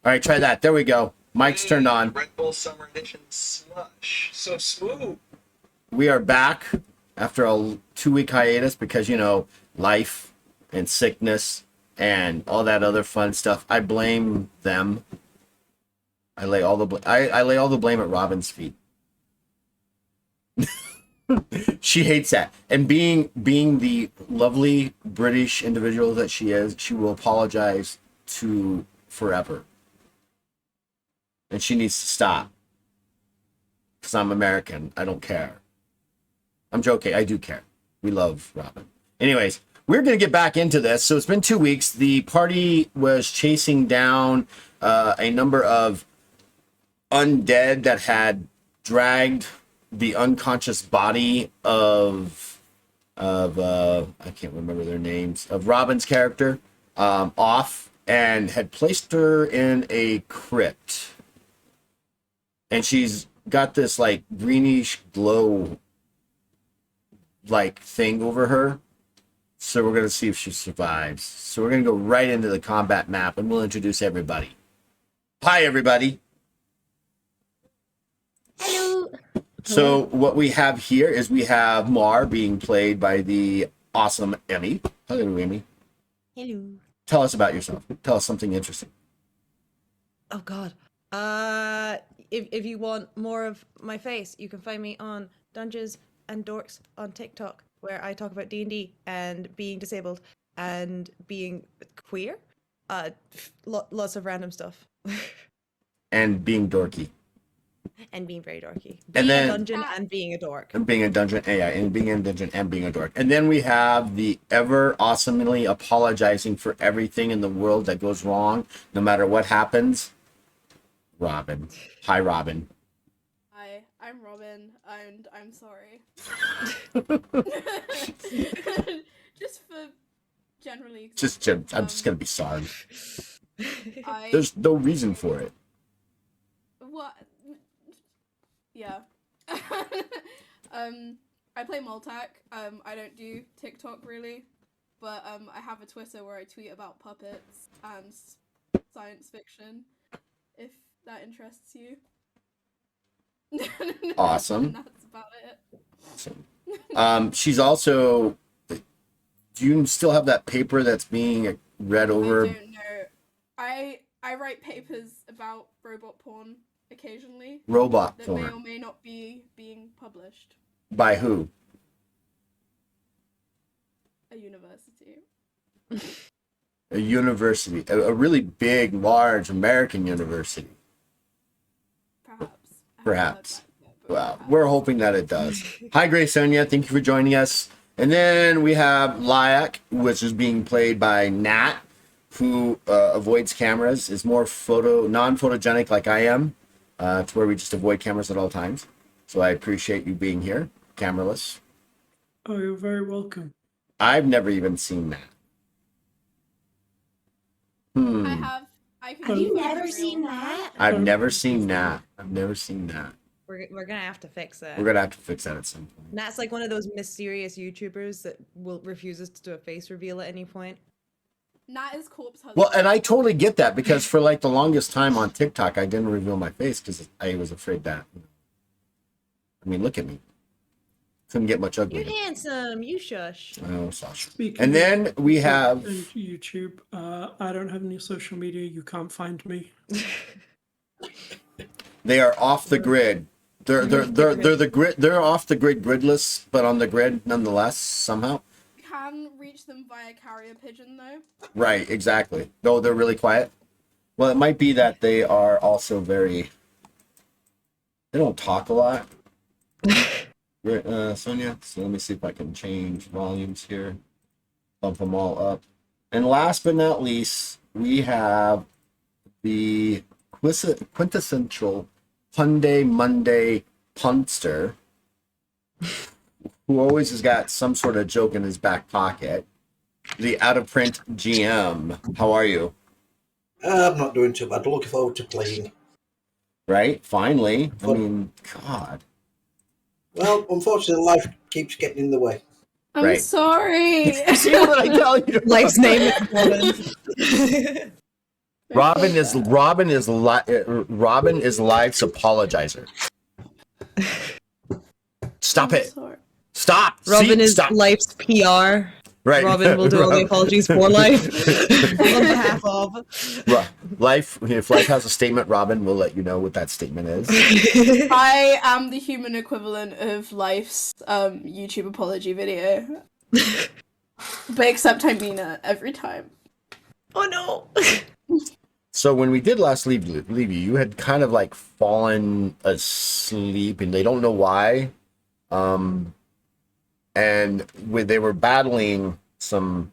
All right, try that. There we go. Mic's turned on. Red Bull Summer Edition slush. So smooth. We are back after a 2-week hiatus because, life and sickness and all that other fun stuff. I blame them. I lay all the blame at Robin's feet. She hates that. And being the lovely British individual that she is, she will apologize to forever. And she needs to stop. Because I'm American. I don't care. I'm joking. I do care. We love Robin. Anyways, we're going to get back into this. So it's been 2 weeks. The party was chasing down a number of undead that had dragged the unconscious body of I can't remember their names, of Robin's character off and had placed her in a crypt. And she's got this like greenish glow like thing over her. So we're going to see if she survives. So we're going to go right into the combat map and we'll introduce everybody. Hi, everybody. Hello. So what we have here is we have Mar being played by the awesome Emmy. Hello, Emmy. Hello. Tell us about yourself. Tell us something interesting. Oh God. If you want more of my face, you can find me on Dungeons and Dorks on TikTok, where I talk about D&D and being disabled and being queer. Lots of random stuff. And being dorky. And being very dorky. And Being then- a dungeon and being a dork. And being a dungeon, and being in a dungeon and being a dork. And then we have the ever awesomely apologizing for everything in the world that goes wrong, no matter what happens. Robin. Hi, Robin. Hi, I'm Robin, and I'm sorry. Just for generally. I'm just gonna be sorry. I, There's no reason for it. what? Yeah. I play Multac. I don't do TikTok really, but I have a Twitter where I tweet about puppets and science fiction, if that interests you. Awesome. And that's about it. Awesome. She's also. Do you still have that paper that's being read over? I don't know. I write papers about robot porn occasionally Robot that may or porn. may not be being published. By who? A university. A university. A really big, large American university. Perhaps. I haven't Perhaps. heard back yet, but Well, perhaps. we're hoping that it does. Hi, Grace Sonia. Thank you for joining us. And then we have Lyak, which is being played by Nat, who avoids cameras, is more non-photogenic like I am, to where we just avoid cameras at all times. So I appreciate you being here, cameraless. Oh, you're very welcome. I've never even seen that. I have. I can Have do you it never real. seen that? I've never seen that. I've never seen that. We're gonna have to fix it. We're gonna have to fix that at some point. Nat's like one of those mysterious YouTubers that refuses to do a face reveal at any point. Nat is corpse husband. Well, and I totally get that because for like the longest time on TikTok, I didn't reveal my face because I was afraid that. I mean, look at me. Couldn't get much You're uglier. handsome. You shush. Oh, Sasha. Speaking And then we of have. and YouTube. I don't have any social media. You can't find me. They are off the grid. They're the grid. They're off the grid, gridless, but on the grid nonetheless somehow. You can reach them via carrier pigeon though. Right, exactly. Though they're really quiet. Well, it might be that they are also very. They don't talk a lot. Sonia. So let me see if I can change volumes here. Bump them all up. And last but not least, we have the quintessential Hyundai Monday punster, who always has got some sort of joke in his back pocket. The out of print GM. How are you? I'm not doing too bad. Looking forward to playing. Right? Finally. I Fun. mean, God. Well, unfortunately, life keeps getting in the way. I'm Right. sorry. See what I tell you? Life's name is Robin. Robin is Life's apologizer. Stop it. Sorry. Stop. Robin See? is Stop. Life's PR. Right. Robin will do all the apologies for Life on behalf of. Life. If Life has a statement, Robin will let you know what that statement is. I am the human equivalent of Life's YouTube apology video. But except I mean it every time. Oh no! So when we did last leave you, you had kind of like fallen asleep, and they don't know why. And they were battling some.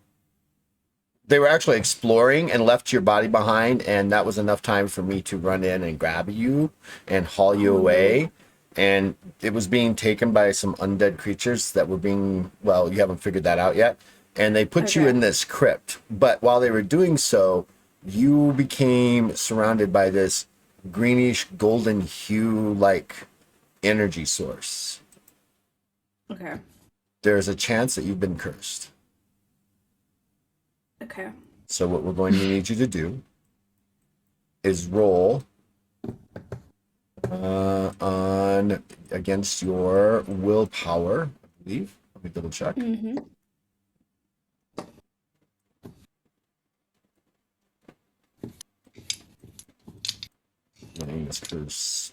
They were actually exploring and left your body behind, and that was enough time for me to run in and grab you and haul you away. And it was being taken by some undead creatures that were being, well, you haven't figured that out yet. And they put you in this crypt. But while they were doing so, you became surrounded by this greenish golden hue like energy source. Okay. There's a chance that you've been cursed. Okay. So what we're going to need you to do is roll on against your willpower, I believe. Let me double check. Mm-hmm. Curse.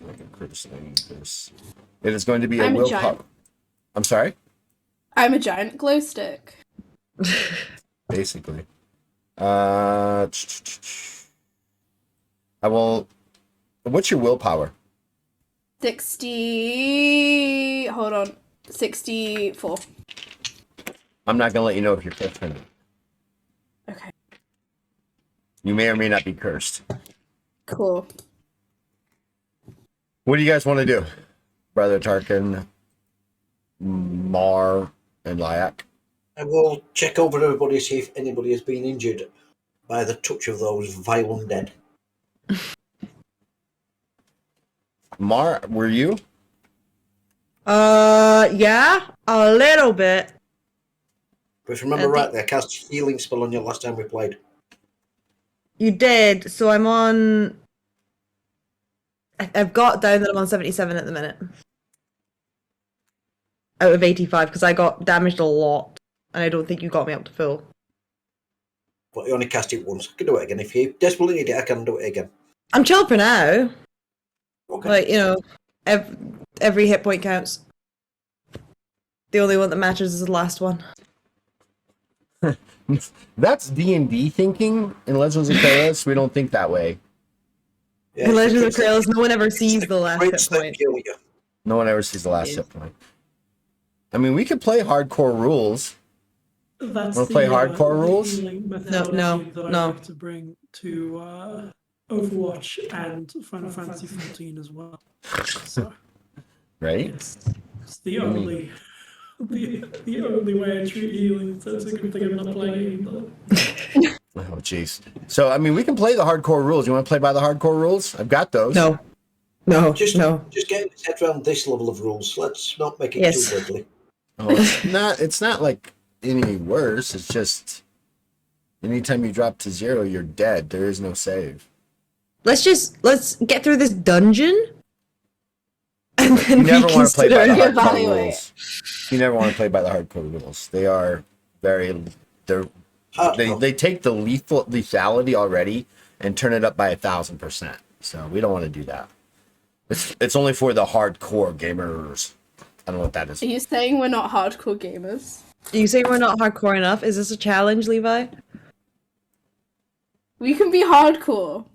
It is going to be a I'm a willpower. giant. I'm sorry? I'm a giant glow stick. Basically. I will. What's your willpower? 60. Hold on. 64. I'm not gonna let you know if you're cursed or not. Okay. You may or may not be cursed. Cool. What do you guys want to do, Brother Tarkin, Mar, and Lyak? I will check over everybody, see if anybody has been injured by the touch of those vile undead. Mar, were you? Yeah, a little bit. But if you remember rightly, I cast a healing spell on you last time we played. You did, so I'm on. I've got down that I'm on 77 at the minute. Out of 85, because I got damaged a lot, and I don't think you got me up to full. But you only cast it once. I can do it again. If you desperately need it, I can do it again. I'm chill for now. Okay. Like, you know, every hit point counts. The only one that matters is the last one. That's D&D thinking. In Legends of Kralis, we don't think that way. Yeah, In Legends of it's the Kralis, no one ever sees the last hit crits that point. kill you. No one ever sees the last Yes. hit point. I mean, we could play hardcore rules. That's Wanna play hardcore the rules? healing No, methodology that I no. like to bring to Overwatch and Final Fantasy XIV as well. So Right? it's the only the only way I treat healing. So it's a good thing I'm not playing either. Oh, jeez. So, I mean, we can play the hardcore rules. You want to play by the hardcore rules? I've got those. No, Just no. getting his head around this level of rules. Let's not make it Yes. too deadly. Oh, it's not like any worse. It's just anytime you drop to 0, you're dead. There is no save. Let's get through this dungeon, and then You never want to play by the reconsider. hardcore Evaluate. rules. You never want to play by the hardcore rules. They are they take the lethality already and turn it up by 1,000%. So we don't want to do that. It's only for the hardcore gamers. I don't know what that is. Are you saying we're not hardcore gamers? You say we're not hardcore enough? Is this a challenge, Levi? We can be hardcore.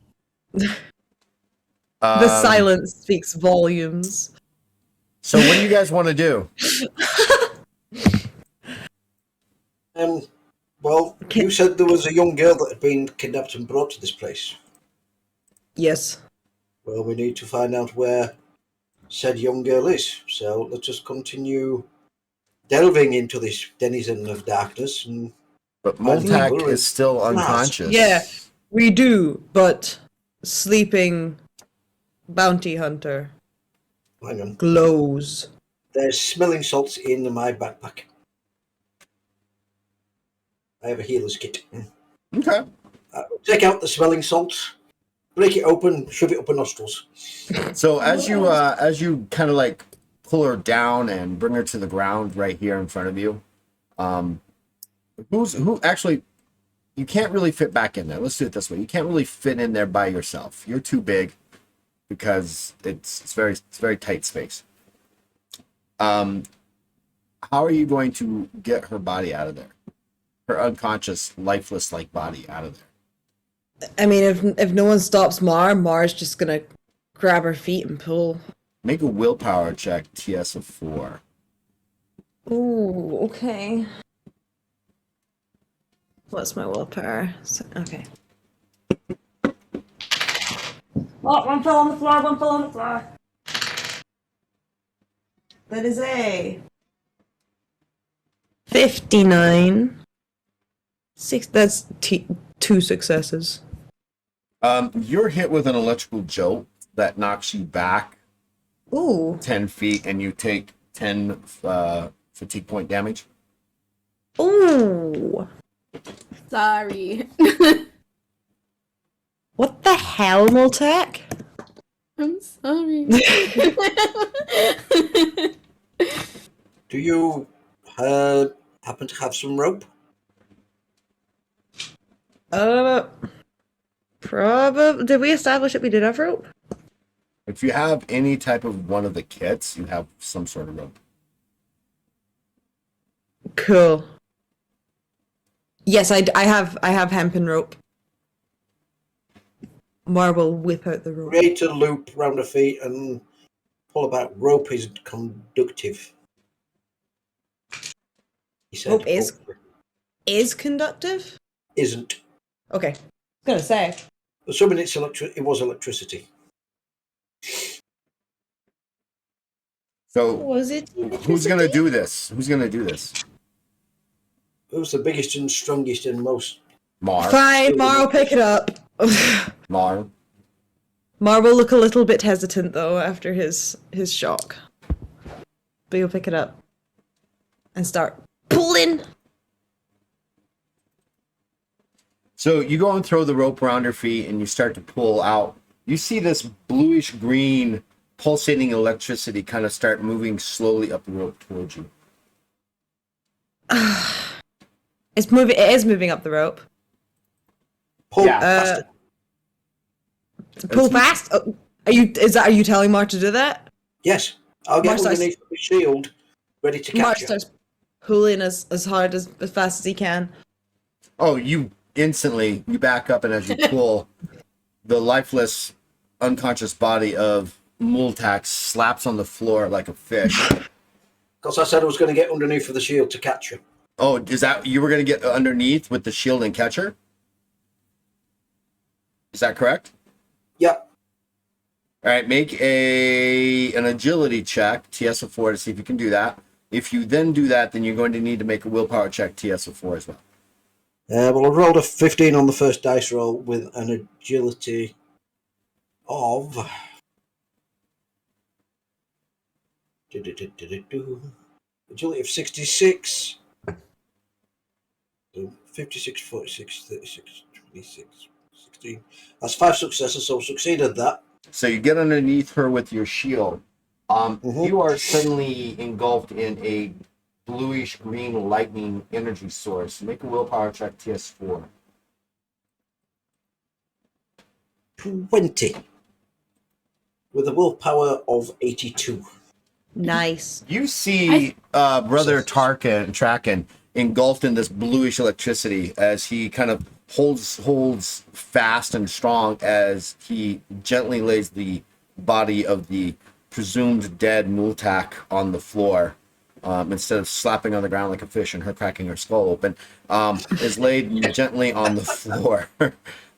The silence speaks volumes. So what do you guys want to do? Well, you said there was a young girl that had been kidnapped and brought to this place. Yes. Well, we need to find out where said young girl is. So let's just continue delving into this denizen of darkness. And But Find Moltak people is still unconscious. Yeah, we do, but sleeping bounty hunter hang on, glows. there's smelling salts in my backpack. I have a healer's kit. Okay. Take out the smelling salts break it open, shove it up her nostrils. So as you kind of like pull her down and bring her to the ground right here in front of you, who actually you can't really fit back in there. Let's do it this way. You can't really fit in there by yourself. You're too big because it's very tight space. How are you going to get her body out of there? Her unconscious, lifeless like body out of there. I mean, if no one stops Mar's just gonna grab her feet and pull. Make a willpower check, TS of 4. Ooh, okay. What's my willpower? Okay. Oh, one fell on the floor, That is a 59. That's 2 successes. You're hit with an electrical jolt that knocks you back Ooh. 10 feet, and you take 10 fatigue point damage. Ooh. Sorry. What the hell, Moltec? I'm sorry. Do you happen to have some rope? Probably. Did we establish that we did have rope? If you have any type of one of the kits, you have some sort of rope. Cool. Yes, I have hempen rope. Mar will whip out the rope. Create a loop round her feet and pull about. Rope is conductive. He said. Rope is conductive? Isn't. Okay. I was gonna say. Assuming it was electricity. So Was it? who's gonna do this? Who's gonna do this? Who's the biggest and strongest and most? Mar. Fine, Mar will pick it up. Mar. Mar will look a little bit hesitant though after his shock. But he'll pick it up and start pulling. So you go and throw the rope around her feet and you start to pull out. You see this bluish green pulsating electricity kind of start moving slowly up the rope towards you. It's moving. It is moving up the rope. Pull Yeah. faster. Pull fast. Oh, are you telling Mar to do that? Yes. I'll get Mar starts- underneath the shield, ready to Mar catch you. starts pulling as hard as fast as he can. Oh, you instantly you back up, and as you pull, the lifeless, unconscious body of Multax slaps on the floor like a fish. Because I said I was going to get underneath of the shield to catch you. Oh, is that you were going to get underneath with the shield and catch her? Is that correct? Yep. All right, make an agility check, TS of 4, to see if you can do that. If you then do that, then you're going to need to make a willpower check, TS of 4 as well. Well, I rolled a 15 on the first dice roll with an agility of... Agility of 66. So 56, 46, 36, 26, 16. That's 5 successes, so succeeded that. So you get underneath her with your shield. You are suddenly engulfed in a bluish green lightning energy source. Make a willpower check, TS4. 20. With a willpower of 82. Nice. You see Brother Traken engulfed in this bluish electricity as he kind of holds fast and strong as he gently lays the body of the presumed dead Multak on the floor. Instead of slapping on the ground like a fish and her cracking her skull open, is laid gently on the floor.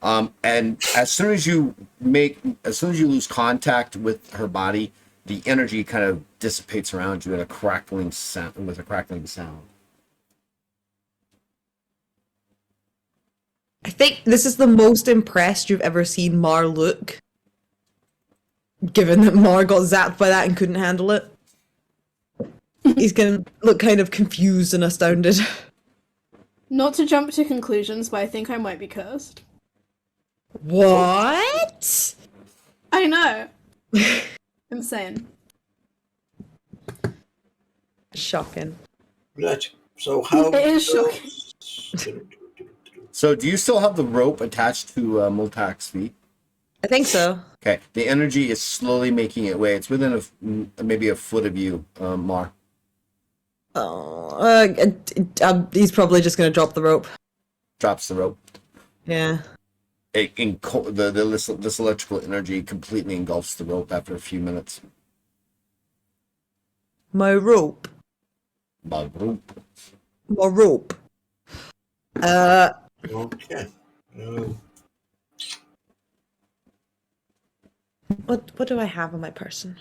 And as soon as you lose contact with her body, the energy kind of dissipates around you with a crackling sound. I think this is the most impressed you've ever seen Mar look. Given that Mar got zapped by that and couldn't handle it. He's gonna look kind of confused and astounded. Not to jump to conclusions, but I think I might be cursed. What? I know. Insane. Shocking. Right. So how? It is shocking. So, do you still have the rope attached to Multak's feet? I think so. Okay. The energy is slowly making its way. It's within maybe a foot of you, Mar. Oh, he's probably just gonna drop the rope. Drops the rope. Yeah. This electrical energy completely engulfs the rope after a few minutes. My rope. My rope. My rope. Okay. What do I have on my person?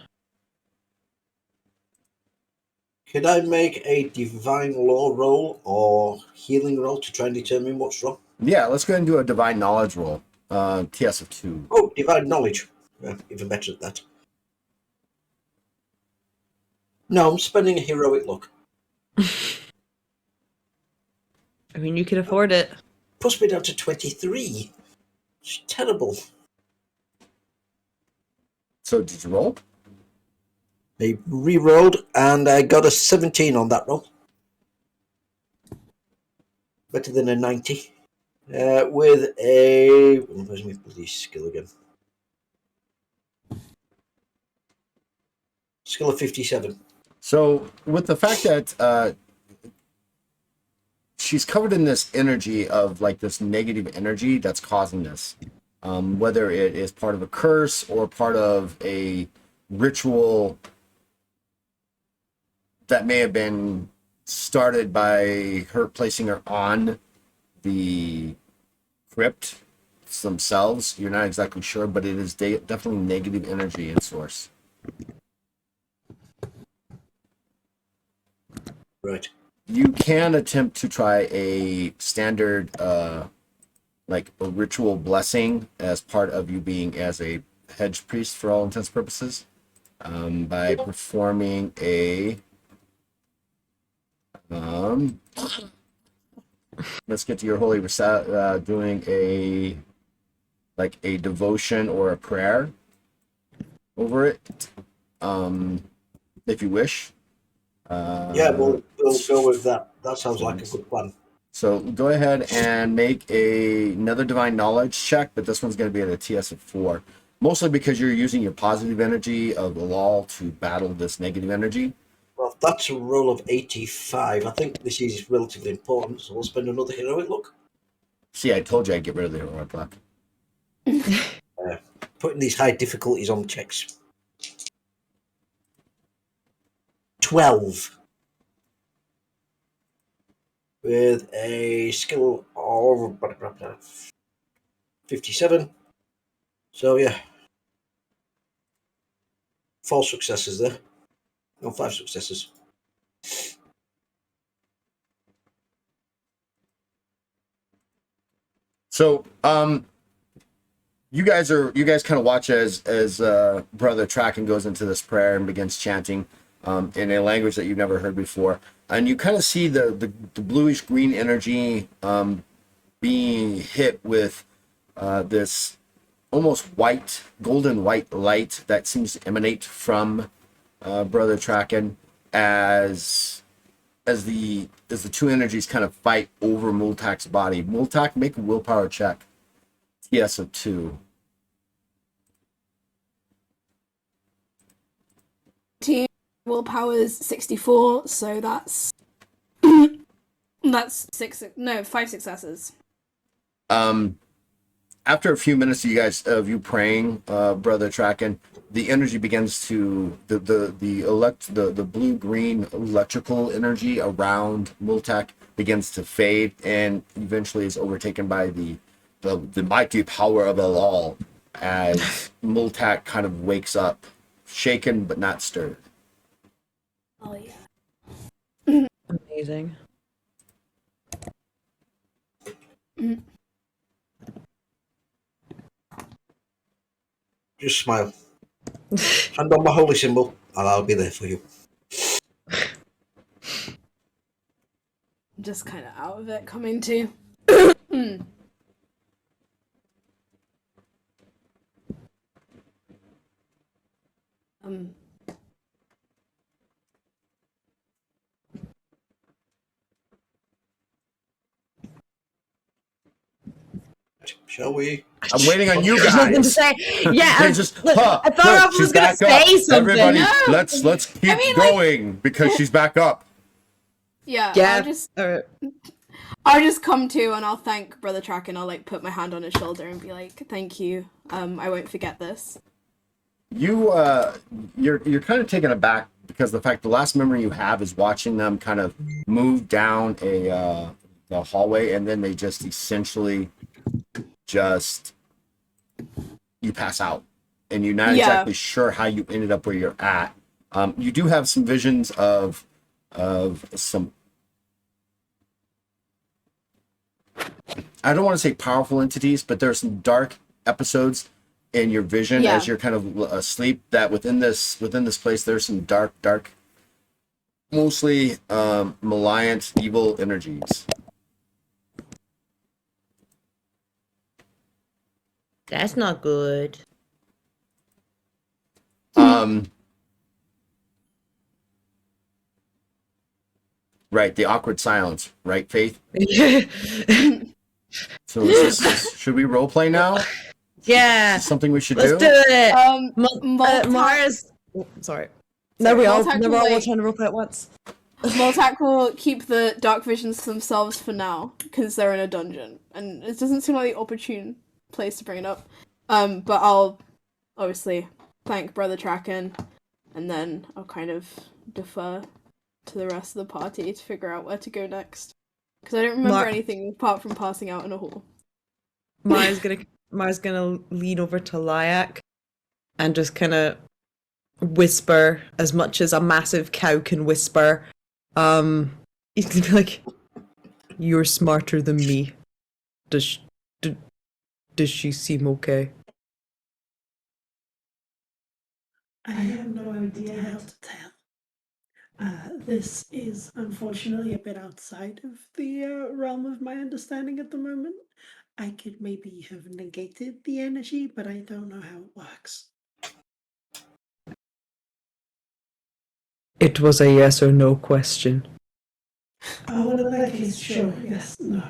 Could I make a divine law roll or healing roll to try and determine what's wrong? Yeah, let's go ahead and do a divine knowledge roll. TS of 2. Oh, divine knowledge. Yeah, even better at that. No, I'm spending a heroic luck. I mean, you can afford it. Puts me down to 23. It's terrible. So did you roll? I re-rolled and I got a 17 on that roll. Better than a 90. With a... Where's my bloody skill again? Skill of 57. So with the fact that she's covered in this energy of like this negative energy that's causing this, whether it is part of a curse or part of a ritual that may have been started by her placing her on the crypt themselves. You're not exactly sure, but it is definitely negative energy in source. Right. You can attempt to try a standard like a ritual blessing as part of you being as a hedge priest for all intents and purposes, by performing a let's get to your holy doing a like a devotion or a prayer over it, if you wish. Yeah, we'll go with that. That sounds like a good plan. So go ahead and make another divine knowledge check, but this one's going to be at a TS of 4. Mostly because you're using your positive energy of the law to battle this negative energy. Well, that's a roll of 85. I think this is relatively important, so we'll spend another heroic luck. See, I told you I'd get rid of the heroic luck. Putting these high difficulties on checks. 12. With a skill of 57. So, yeah. 4 successes there. No, 5 successes. So, you guys kind of watch as Brother Tracken goes into this prayer and begins chanting in a language that you've never heard before, and you kind of see the bluish green energy being hit with this almost white, golden white light that seems to emanate from Brother Tracken as the two energies kind of fight over Multak's body. Multak, make a willpower check. TS of 2. Team willpower is 64, so that's that's 5 successes. After a few minutes of you praying, Brother Tracken, the energy begins to the blue-green electrical energy around Multak begins to fade and eventually is overtaken by the mighty power of Elal as Multak kind of wakes up, shaken but not stirred. Oh yeah. Amazing. Just smile. Hand on my holy symbol, and I'll be there for you. I'm just kind of out of it coming to. Shall we? I'm waiting on you There's nothing to guys. say. Yeah, They I, just, look, huh, I thought look, I was she's gonna back say up. something. Everybody, No. let's keep mean, like- going because she's back up. Yeah, Yeah. I'll just come to and I'll thank Brother Track and I'll like put my hand on his shoulder and be like, thank you. I won't forget this. You're kind of taken aback because the fact the last memory you have is watching them kind of move down the hallway, and then they just essentially you pass out, and you're not exactly sure how you ended up where you're at. You do have some visions of some, I don't want to say powerful entities, but there's some dark episodes in your vision as you're kind of asleep, that within this place there's some dark, mostly malignant, evil energies. That's not good. Right, the awkward silence, right, Faith? Yeah. So should we role play now? Is this something we should Let's do it. Mars. Sorry. No, we all Moltac never will, all like- trying to roleplay at once. Moltac will keep the dark visions to themselves for now because they're in a dungeon and it doesn't seem like the opportune place to bring it up. But I'll obviously thank Brother Tracken and then I'll kind of defer to the rest of the party to figure out where to go next. Because I don't remember anything apart from passing out in a hall. Mars gonna lean over to Lyak and just kind of whisper as much as a massive cow can whisper. He's gonna be like, "You're smarter than me. Does she seem okay?" I have no idea how to tell. This is unfortunately a bit outside of the realm of my understanding at the moment. I could maybe have negated the energy, but I don't know how it works. It was a yes or no question. Oh, well, in that case, sure, yes, no.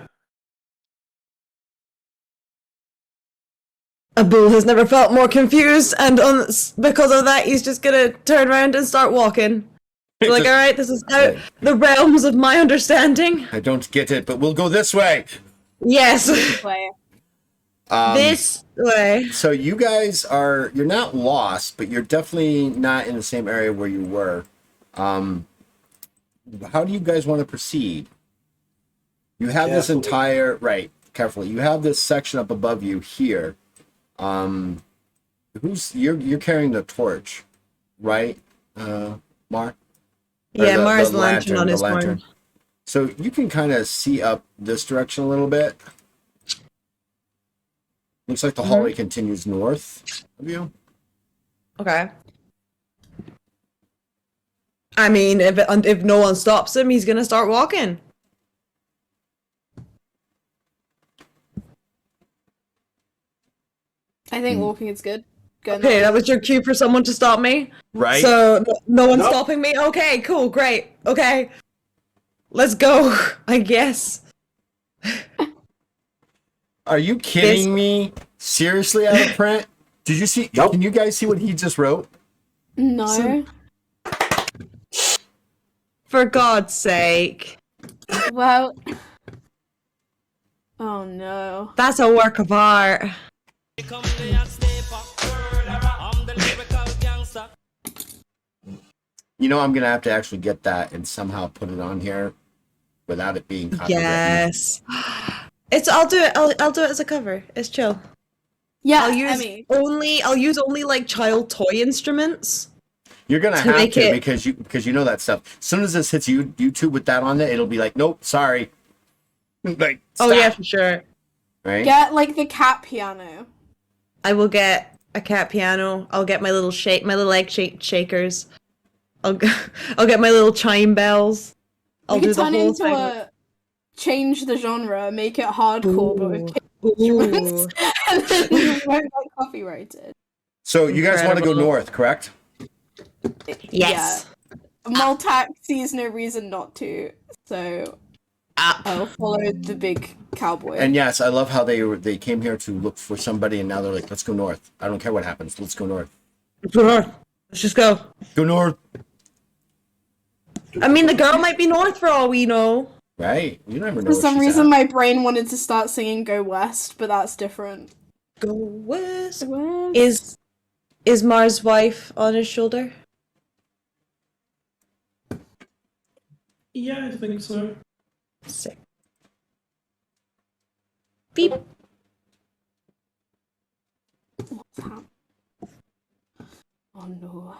Abul has never felt more confused, and because of that, he's just gonna turn around and start walking. It's like, all right, this is out the realms of my understanding. I don't get it, but we'll go this way. Yes, Play. this way. So you guys you're not lost, but you're definitely not in the same area where you were. How do you guys want to proceed? You have this entire, right, carefully. You have this section up above you here. You're carrying the torch, right, Mar? Yeah, Mar's lantern on his horn. So you can kind of see up this direction a little bit. Looks like the hallway continues north of you. Okay. I mean, if no one stops him, he's gonna start walking. I think walking is good. Okay, that was your cue for someone to stop me? Right. So, no one's stopping me? Okay, cool, great. Okay. Let's go, I guess. Are you kidding me? Seriously, out of print? Did you see? Nope. Can you guys see what he just wrote? No. For God's sake. Well. Oh no. That's a work of art. You know, I'm gonna have to actually get that and somehow put it on here without it being copywritten. Yes. I'll do it. I'll do it as a cover. It's chill. Yeah, I'll use Emmy. only like child toy instruments. You're gonna To have make to it- because you know that stuff. As soon as this hits YouTube with that on it, it'll be like, nope, sorry. Like, Oh stop, yeah, for sure. right? Get like the cat piano. I will get a cat piano. I'll get my little egg shakers. I'll get my little chime bells. I'll We do could the turn it whole into thing. a change the genre, make it hardcore, but with Ooh. instruments, and then we won't get copyrighted. So you guys want to go Incredible. north, correct? Yes. Yeah. Multac sees no reason not to, so I'll follow the big cowboy. And yes, I love how they came here to look for somebody, and now they're like, let's go north. I don't care what happens. Let's go north. Let's go north. Let's just go. Go north. I mean, the girl might be north for all we know. Right? You never know. For where some she's reason, at. my brain wanted to start singing "Go West," but that's different. Go west. West. Is Mars' wife on his shoulder? Yeah, I think so. Sick. Beep. What's happening? Oh no.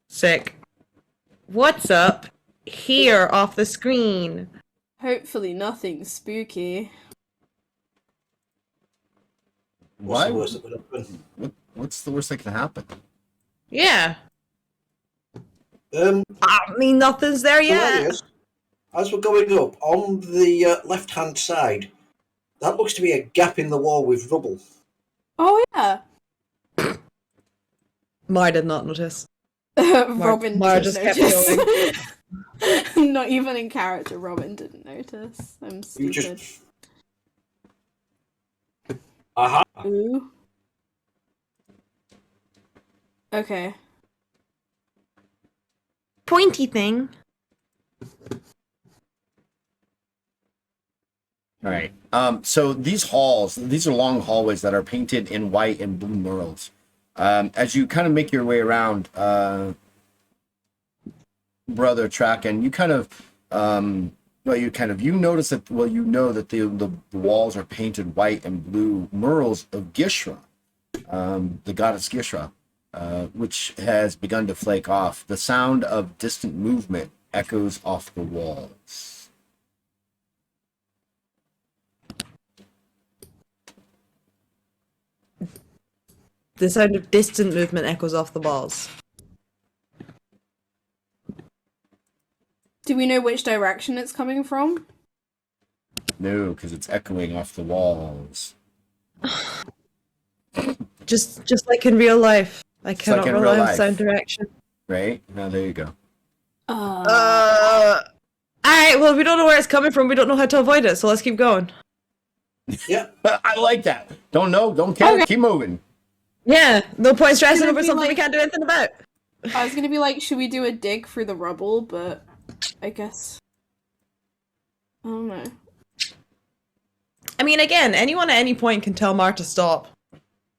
Sick. What's up here off the screen? Hopefully nothing spooky. What's Why? the worst that could happen? What's the worst that can happen? Yeah. Um, I mean, nothing's there yet. hilarious. As we're going up, on the left-hand side, that looks to be a gap in the wall with rubble. Oh yeah. Mar did not notice. Robin Mara didn't just kept notice. Not even in character, Robin didn't notice. I'm You stupid. just... Aha! Ooh. Okay. Pointy thing. All right. So these are long hallways that are painted in white and blue murals. As you kind of make your way around, Brother Track, and you notice that, you know that the walls are painted white and blue murals of Gishra, the goddess Gishra, which has begun to flake off. The sound of distant movement echoes off the walls. The sound of distant movement echoes off the walls. Do we know which direction it's coming from? No, because it's echoing off the walls. Just like in real life. I cannot like in rely real on life. sound direction. Right? Now there you go. Alright, well, we don't know where it's coming from. We don't know how to avoid it, so let's keep going. Yeah. I like that. Don't know, don't care. Okay. Keep moving. Yeah, no point stressing Gonna over be something we like- can't do anything about. I was gonna be like, should we do a dig through the rubble? But I guess I don't know. I mean, again, anyone at any point can tell Mar to stop.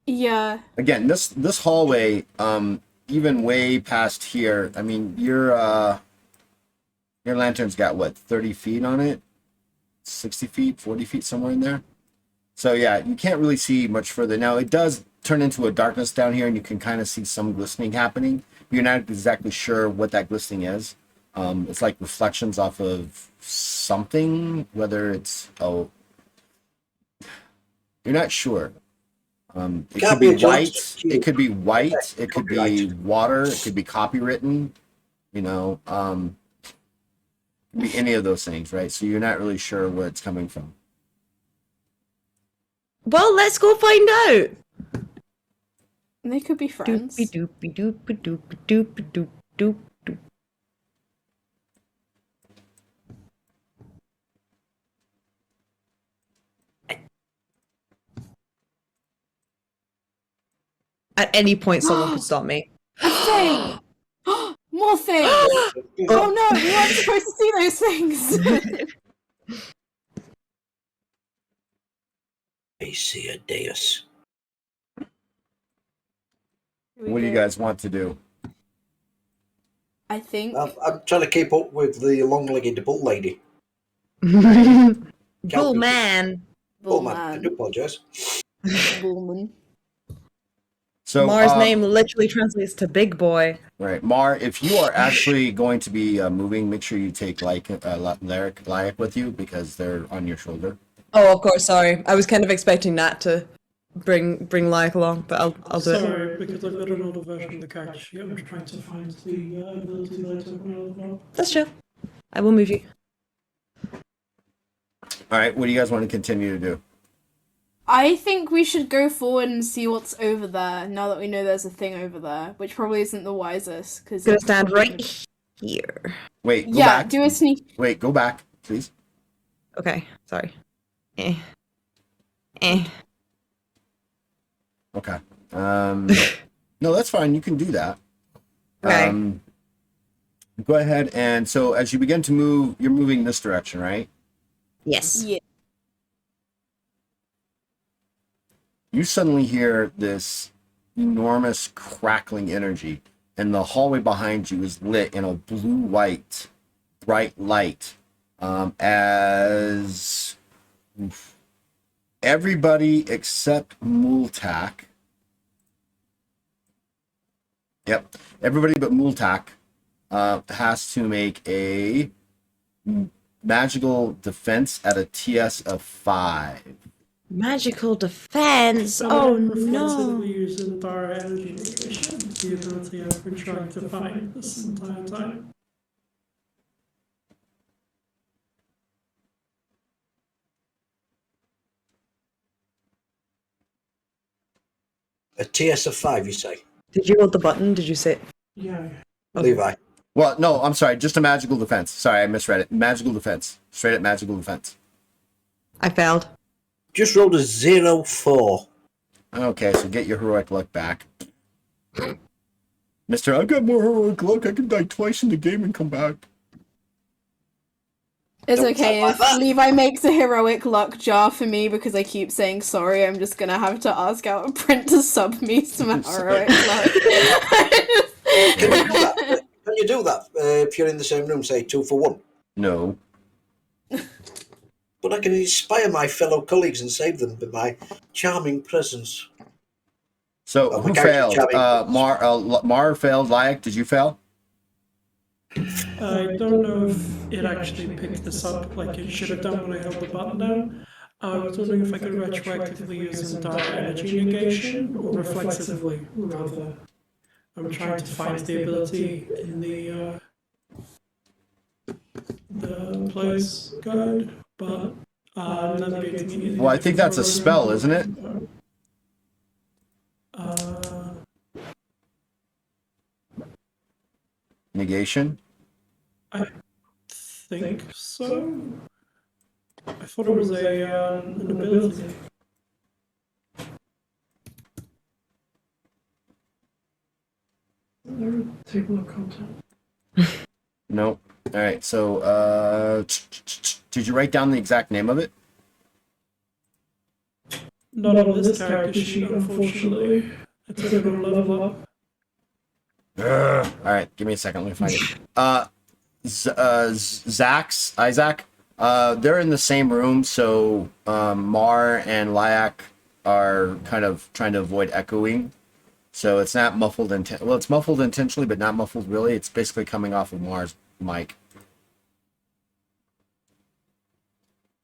Yeah. Again, this hallway, even way past here. I mean, your lantern's got what, 30 feet on it, 60 feet, 40 feet, somewhere in there. So yeah, you can't really see much further. Now it does turn into a darkness down here, and you can kind of see some glistening happening. You're not exactly sure what that glistening is. It's like reflections off of something, whether it's you're not sure. It Can't could be be a John white. Stewart. It could be white. It could be Copyright. water. It could be copywritten. You know, could be any of those things, right? So you're not really sure where it's coming from. Well, let's go find out. They could be friends. Doopy doopy doopy doopy doopy doop doop doop. At any point, someone could stop me. A thing! More things! Oh no, we weren't supposed to see those things! I see a dais. What do you guys want to do? I think. I'm trying to keep up with the long-legged bull lady. Bull man. Oh man, I do apologise. Bullman. So Mar's name literally translates to big boy. right, Mar. If you are actually going to be moving, make sure you take Lyric with you, because they're on your shoulder. Oh, of course. Sorry, I was kind of expecting Nat to bring Lyke along, but I'll do it. Sorry, because I've got an older version of the character sheet. I'm trying to find the ability that I took when I was well. That's chill. I will move you. All right, what do you guys want to continue to do? I think we should go forward and see what's over there. Now that we know there's a thing over there, which probably isn't the wisest because Gonna stand right here. Wait, go Yeah, back. do a sneak. Wait, go back, please. Okay, sorry. Eh. Okay. No, that's fine. You can do that. Okay. Go ahead, and so as you begin to move, you're moving this direction, right? Yes. Yeah. You suddenly hear this enormous crackling energy, and the hallway behind you is lit in a blue-white, bright light, as everybody except Multak. Yep, everybody but Multak has to make a magical defense at a TS of 5. Magical defense. So Oh I no. reflexively use Endara energy negation, the ability I've been trying to find this entire time. A TS of 5, you say? Did you hold the button? Did you say? Yeah. Levi. Well, no, I'm sorry, just a magical defense. Sorry, I misread it. Magical defense. Straight up magical defense. I failed. Just rolled a 0-4. Okay, so get your heroic luck back. Mister, I've got more heroic luck. I can die twice in the game and come back. It's Don't okay talk like if that. Levi makes a heroic luck jar for me because I keep saying sorry. I'm just gonna have to ask our print to sub me some heroic luck. Can you do that? Can you do that if you're in the same room, say 2 for 1? No. But I can inspire my fellow colleagues and save them with my charming presence. So, Oh, who my character's failed? charming. Mar failed. Layak, did you fail? I don't know if it actually picked this up like it should have done when I held the button down. I was wondering if I could retroactively use Endara energy negation, or reflexively, rather. I'm trying to find the ability in the player's guide, but navigating it using Well, I think that's a spell, isn't it? Negation? I think so. I thought it was an ability. Table of content. Nope. All right. So, did you write down the exact name of it? Not on this character sheet, unfortunately. I took it on level up. All right. Give me a second. Let me find it. Isaac. They're in the same room, so Mar and Layak are kind of trying to avoid echoing. So it's not muffled well, it's muffled intentionally, but not muffled really. It's basically coming off of Mar's mic.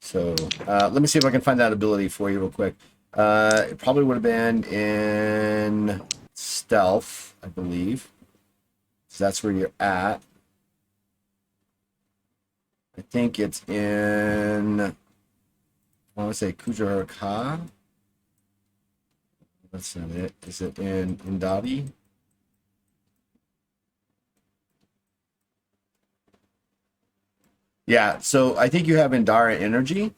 So let me see if I can find that ability for you real quick. It probably would have been in stealth, I believe. So that's where you're at. I think it's in, I want to say Kujaraka. That's not it. Is it in Indadi? Yeah, so I think you have Indara energy.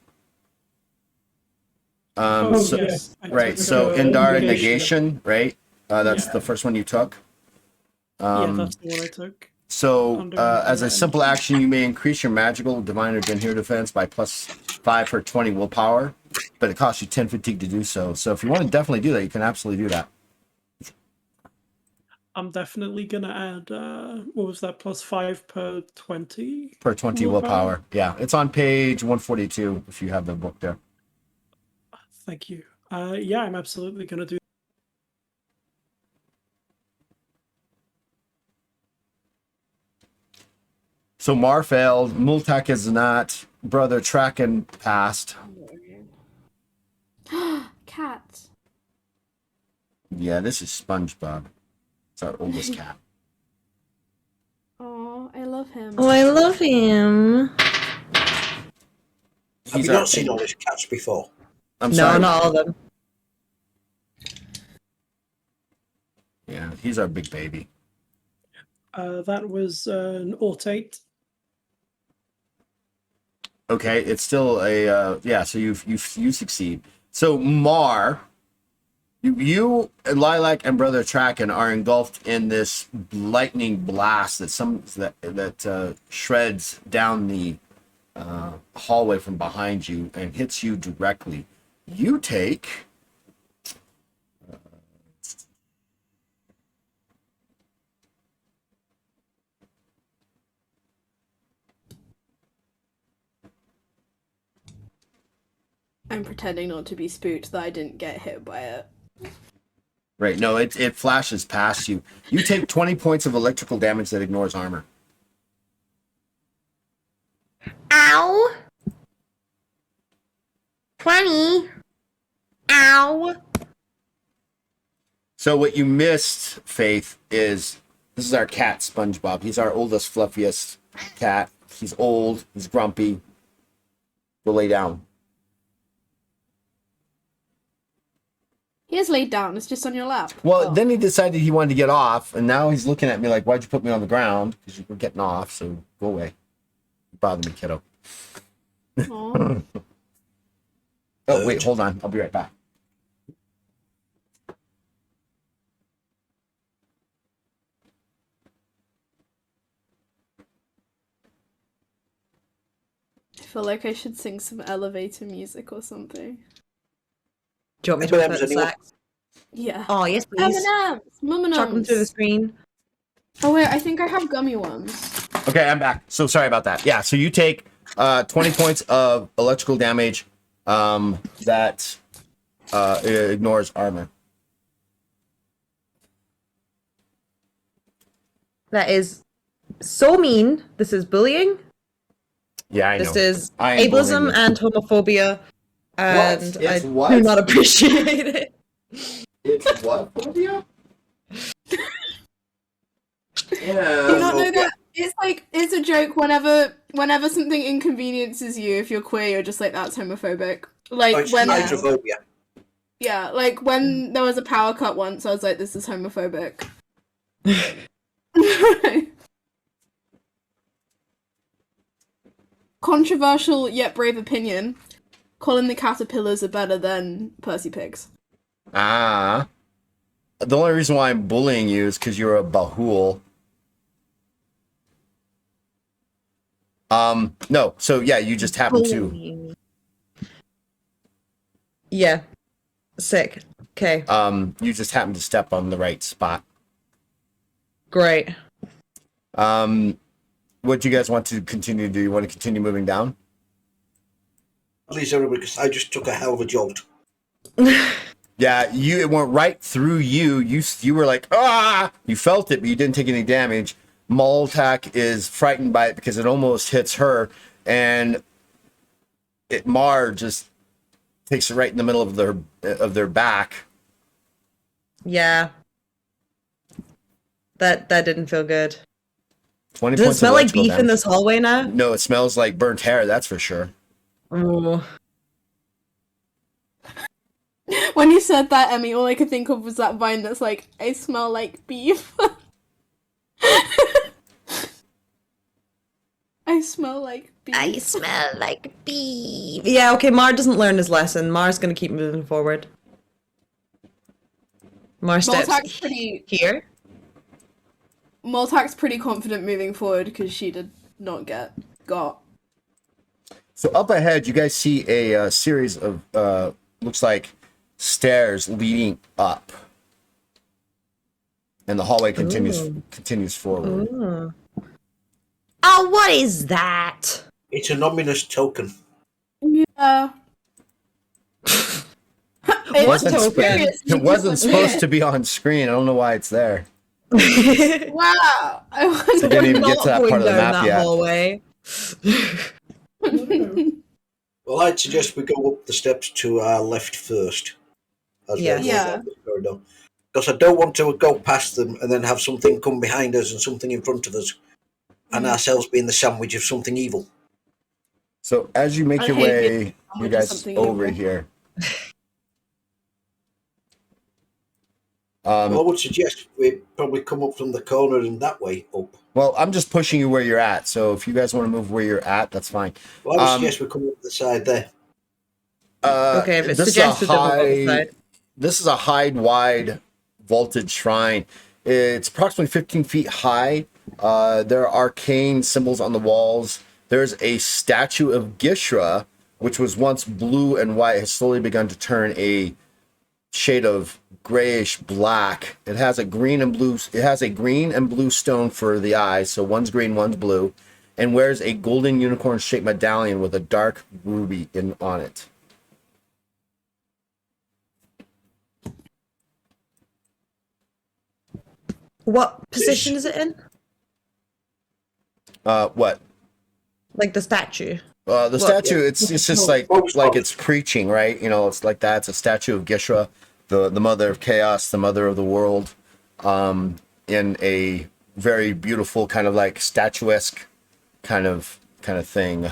Yes. I Right, took, so Indara negation. negation, right? That's Yeah. the first one you took. Yeah, that's the one I took. So, Under as a Indara simple energy. action, you may increase your magical, divine, or Genhir defense by +5 for 20 willpower, but it costs you 10 fatigue to do so. So, if you want to definitely do that, you can absolutely do that. I'm definitely gonna add, what was that, +5 per 20? Per 20 willpower. Yeah, it's on page 142 if you have the book there. Thank you. Yeah, I'm absolutely gonna do. So Mar failed. Multak is not. Brother Traken passed. Cat. Yeah, this is SpongeBob. It's our oldest cat. Oh, I love him. Oh, I love him. Have He's you our- not seen all his cats before? I'm No, sorry. not all of them. Yeah, he's our big baby. That was an Aught 8. Okay, it's still a yeah. So you succeed. So Mar, you Lilac and Brother Traken are engulfed in this lightning blast that shreds down the hallway from behind you and hits you directly. You take. I'm pretending not to be spooked that I didn't get hit by it. Right, no, it flashes past you. You take 20 points of electrical damage that ignores armor. Ow! 20. Ow! So what you missed, Faith, is this is our cat, SpongeBob. He's our oldest, fluffiest cat. He's old. He's grumpy. Go lay down. He is laid down. It's just on your lap. Well, Oh. then he decided he wanted to get off, and now he's looking at me like, "Why'd you put me on the ground? Because you were getting off. So go away. You bother me, kiddo." Aw. Oh wait, hold on. I'll be right back. I feel like I should sing some elevator music or something. Do you want me to M&Ms, put the anyone? sax? Yeah. Oh, yes, please. M&Ms. Chuck them through the screen. Oh wait, I think I have gummy ones. Okay, I'm back. So sorry about that. Yeah, so you take 20 points of electrical damage that ignores armor. That is so mean. This is bullying. Yeah, I know. This is I am bullying ableism you. and homophobia. And It's I what? do not appreciate it. It's what phobia? Yeah. Do you not know that? It's like, it's a joke whenever something inconveniences you, if you're queer, you're just like, that's homophobic. Like, Oh, it's when... hydrophobia. Yeah, like, when there was a power cut once, I was like, this is homophobic. Controversial yet brave opinion. Colin the Caterpillars are better than Percy Pigs. Ah. The only reason why I'm bullying you is because you're a bahul. No, so yeah, you just happen to. Yeah. Sick. Okay. You just happen to step on the right spot. Great. What do you guys want to continue to do? You want to continue moving down? At least everybody, because I just took a hell of a jolt. Yeah, it went right through you. You were like, ah! You felt it, but you didn't take any damage. Moltak is frightened by it because it almost hits her, and Mar just takes it right in the middle of their back. Yeah. That didn't feel good. 20 Does it points of smell like electrical beef in damage. this hallway now? No, it smells like burnt hair, that's for sure. Oh. When you said that, Emmy, all I could think of was that vine that's like, I smell like beef. I smell like beef. I smell like beef. Yeah, okay, Mar doesn't learn his lesson. Mar's gonna keep moving forward. Mar steps Moltak's pretty... here. Moltak's pretty confident moving forward because she did not get got. So up ahead, you guys see a series of looks like stairs leading up, and the hallway continues forward. Ooh. Oh, what is that? It's an ominous token. Yeah. It wasn't, token? it wasn't supposed to be on screen. I don't know why it's there. Wow. I was They didn't even get to that Not part of the going down map that yet. hallway. Well, I'd suggest we go up the steps to our left first. As Yes. we go Yeah. down the corridor. Because I don't want to go past them and then have something come behind us and something in front of us, and ourselves being the sandwich of something evil. So as you make I your hate way, you sandwich of guys something over evil. here, Well, I would suggest we probably come up from the corner and that way up. Well, I'm just pushing you where you're at. So if you guys want to move where you're at, that's fine. Well, I would suggest we come up the side there. Okay, if it's This is a suggested that we'll go high. outside. This is a high, wide, vaulted shrine. It's approximately 15 feet high. There are arcane symbols on the walls. There's a statue of Gishra, which was once blue and white, has slowly begun to turn a shade of grayish black. It has a green and blue. It has a green and blue stone for the eyes, so one's green, one's blue, and wears a golden unicorn-shaped medallion with a dark ruby on it. What position is it in? What? Like the statue. The statue, it's just like it's preaching, right? You know, it's like that. It's a statue of Gishra, the mother of chaos, the mother of the world, in a very beautiful kind of like statuesque kind of thing.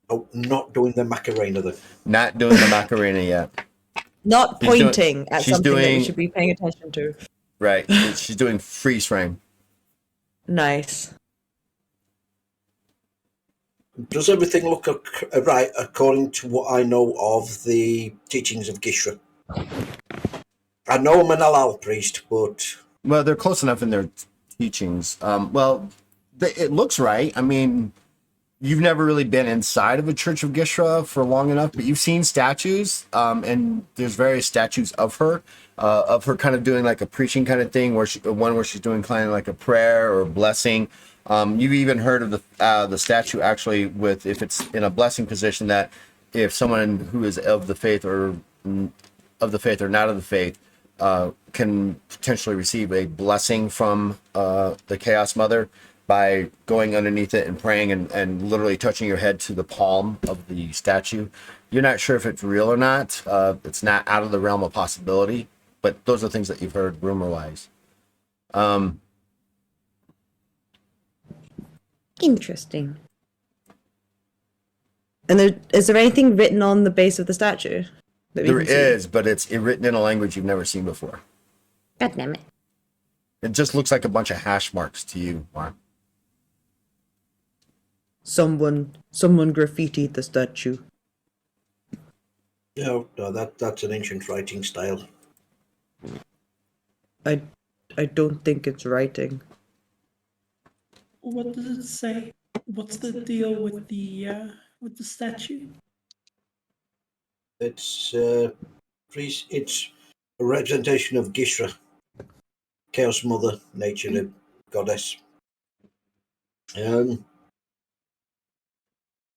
Oh, not doing the Macarena then. Not doing the Macarena yet. Not She's doing- pointing at she's something that we doing- should be paying attention to. Right. She's doing freeze frame. Nice. Does everything look right according to what I know of the teachings of Gishra? I know I'm an halal priest, but Well, they're close enough in their teachings. It looks right. I mean, you've never really been inside of a church of Gishra for long enough, but you've seen statues, and there's various statues of her kind of doing like a preaching kind of thing, where she's doing kind of like a prayer or a blessing. You've even heard of the statue actually with, if it's in a blessing position, that if someone who is of the faith or not of the faith can potentially receive a blessing from the Chaos Mother by going underneath it and praying and literally touching your head to the palm of the statue. You're not sure if it's real or not. It's not out of the realm of possibility, but those are things that you've heard rumor-wise. Interesting. And is there anything written on the base of the statue? That we There can see? is, but it's written in a language you've never seen before. God damn it. It just looks like a bunch of hash marks to you, Mark. Someone graffitied the statue. no, that's an ancient writing style. I don't think it's writing. What does it say? What's the deal with the statue? It's it's a representation of Gishra, Chaos Mother, nature, the goddess.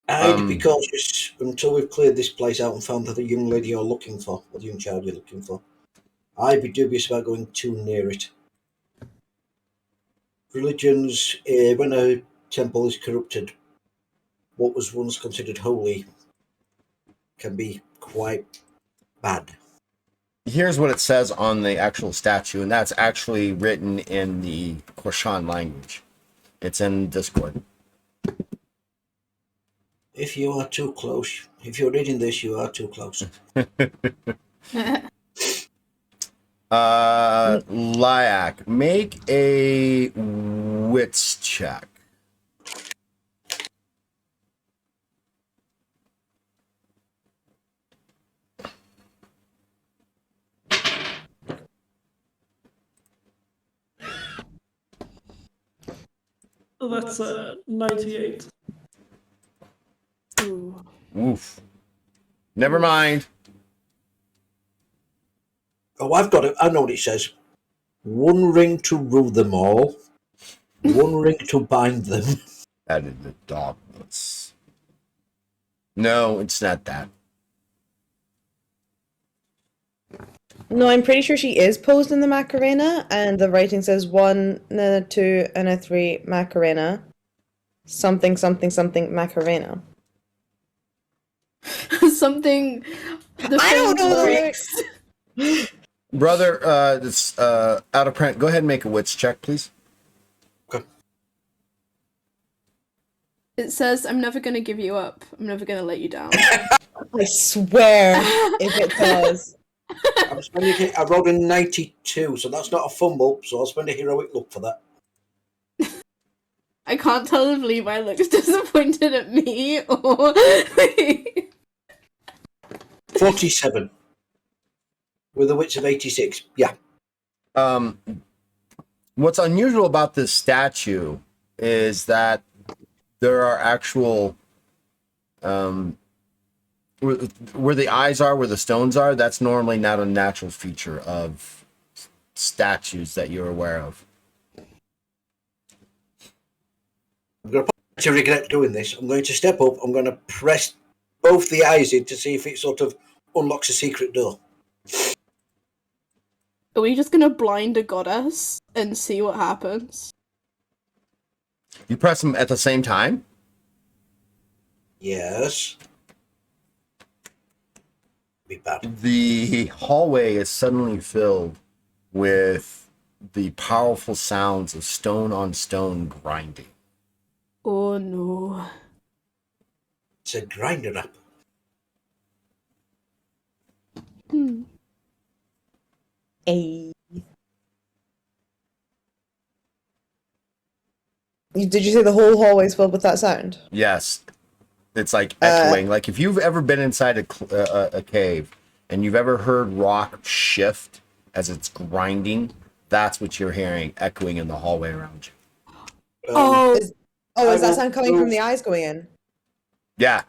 I'd be cautious until we've cleared this place out and found the young lady you're looking for, or the young child you're looking for. I'd be dubious about going too near it. Religions, when a temple is corrupted, what was once considered holy can be quite bad. Here's what it says on the actual statue, and that's actually written in the Korshan language. It's in Discord. If you are too close, if you're reading this, you are too close. Lyak, make a wits check. That's 98. Ooh. Oof. Never mind. Oh, I've got it. I know what it says. One ring to rule them all, one ring to bind them. Added the dogmas. No, it's not that. No, I'm pretty sure she is posed in the Macarena, and the writing says 1, and a 2, and a 3 Macarena. Something, something, something Macarena. Something. I don't know the lyrics. Brother, it's out of print. Go ahead and make a wits check, please. It says, "I'm never gonna give you up. I'm never gonna let you down." I swear, if it does. I'm spending. I rolled a 92, so that's not a fumble. So I'll spend a heroic luck for that. I can't tell if Levi looks disappointed at me or 47 with a wits of 86. Yeah. What's unusual about this statue is that there are actual where the eyes are, where the stones are. That's normally not a natural feature of statues that you're aware of. I'm going to regret doing this. I'm going to step up. I'm going to press both the eyes in to see if it sort of unlocks a secret door. Are we just gonna blind a goddess and see what happens? You press them at the same time. Yes. Be bad. The hallway is suddenly filled with the powerful sounds of stone on stone grinding. Oh no. It's a grinder up. Did you say the whole hallway's filled with that sound? Yes, it's like echoing. Like if you've ever been inside a cave and you've ever heard rock shift as it's grinding, that's what you're hearing echoing in the hallway around you. Is that sound coming from the eyes going in? Yeah.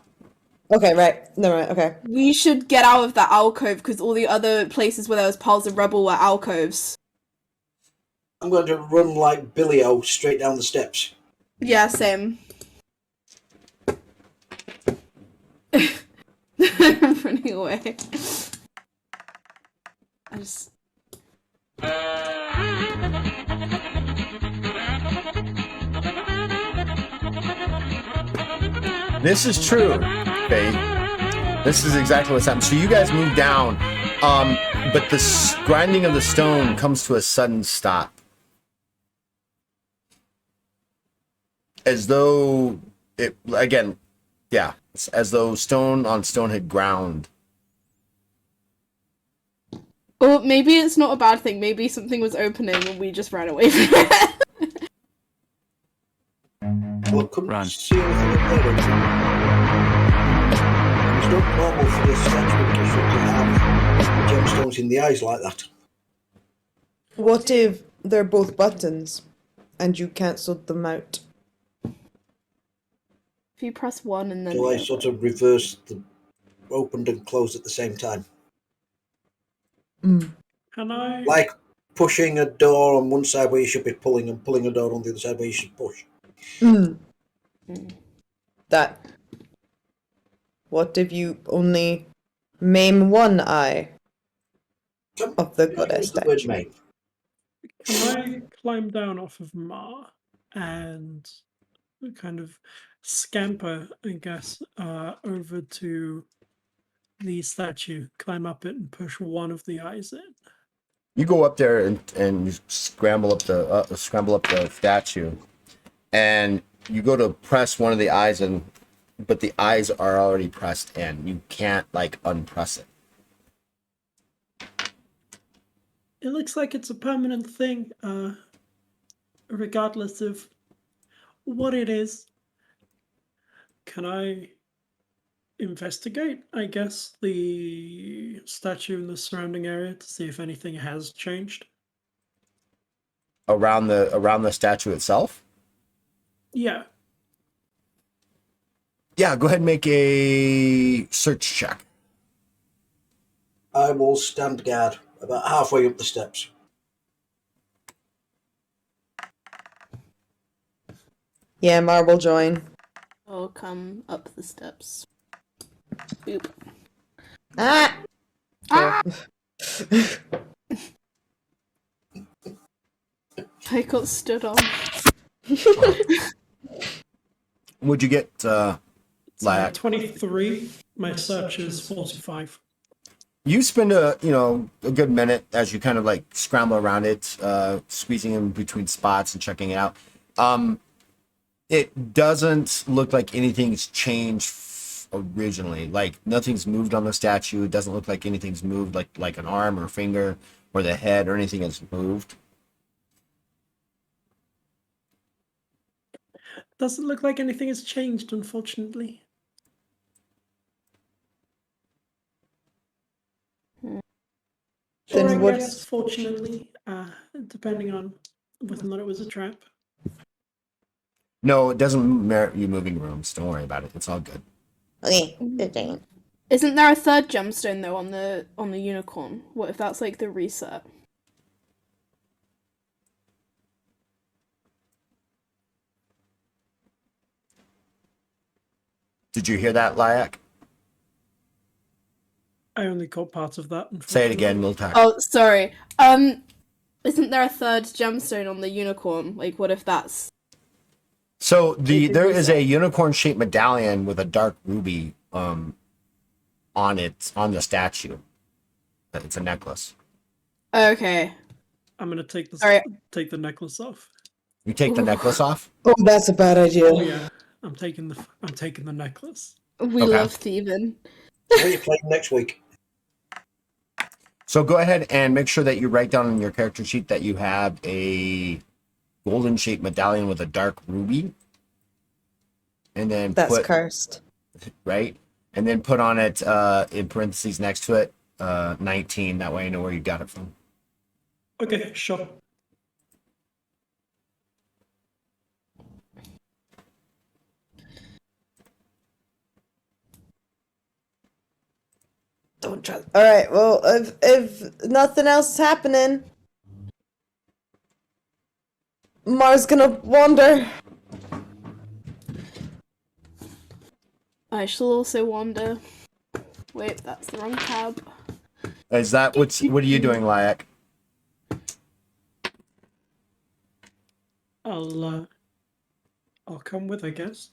Okay, right. No, right, okay. We should get out of that alcove because all the other places where there was piles of rubble were alcoves. I'm going to run like Billy O straight down the steps. Yeah, same. I'm running away. I just... This is true, Faith. This is exactly what's happening. So you guys move down, but the grinding of the stone comes to a sudden stop. As though it, again, yeah, it's as though stone on stone had ground. Or maybe it's not a bad thing. Maybe something was opening and we just ran away from it. Well, couldn't Run. see anything in there. It's not normal for the statue of Kishuk to have gemstones in the eyes like that. What if they're both buttons and you cancelled them out? If you press one and then... So I sort of reversed the opened and closed at the same time. Can I? Like pushing a door on one side where you should be pulling and pulling a door on the other side where you should push. That. What if you only maim one eye of the goddess Use the word statue? maim. Can I climb down off of Ma and kind of scamper, I guess, over to the statue, climb up it, and push one of the eyes in? You go up there and you scramble up the statue, and you go to press one of the eyes in, but the eyes are already pressed in. You can't like unpress it. It looks like it's a permanent thing, regardless of what it is. Can I investigate, I guess, the statue in the surrounding area to see if anything has changed? Around the statue itself? Yeah. Yeah, go ahead and make a search check. I will stand guard about halfway up the steps. Yeah, Marble join. I'll come up the steps. Boop. Ah! I got stood on. Would you get So like 23. My search is 45. you spend a good minute as you kind of like scramble around it, squeezing in between spots and checking it out. It doesn't look like anything's changed originally. Like nothing's moved on the statue. It doesn't look like anything's moved, like an arm or finger or the head or anything has moved. Doesn't look like anything has changed, unfortunately. Or I Then what? guess, fortunately, depending on whether or not it was a trap. No, it doesn't merit you moving rooms. Don't worry about it. It's all good. Okay. Isn't there a third gemstone though on the unicorn? What if that's like the reset? Did you hear that, Lyak? I only caught parts of that. Say it again, Miltak. Oh, sorry. Isn't there a third gemstone on the unicorn? Like, what if that's... So It there is is a unicorn-shaped medallion with a dark ruby on the statue. It's a necklace. Okay. I'm gonna take Alright. the necklace off. You take the Ooh. necklace off? Oh, that's a bad idea. Oh yeah, I'm taking the necklace. We Okay. love thieving. What are you playing next week? So go ahead and make sure that you write down on your character sheet that you have a golden-shaped medallion with a dark ruby. And then That's put, cursed. right? And then put on it, in parentheses next to it, 19. That way I know where you got it from. Okay, sure. Don't trust. All right. Well, if nothing else is happening, Mars gonna wander. I shall also wander. Wait, that's the wrong tab. Is that what are you doing, Lyak? I'll come with, I guess.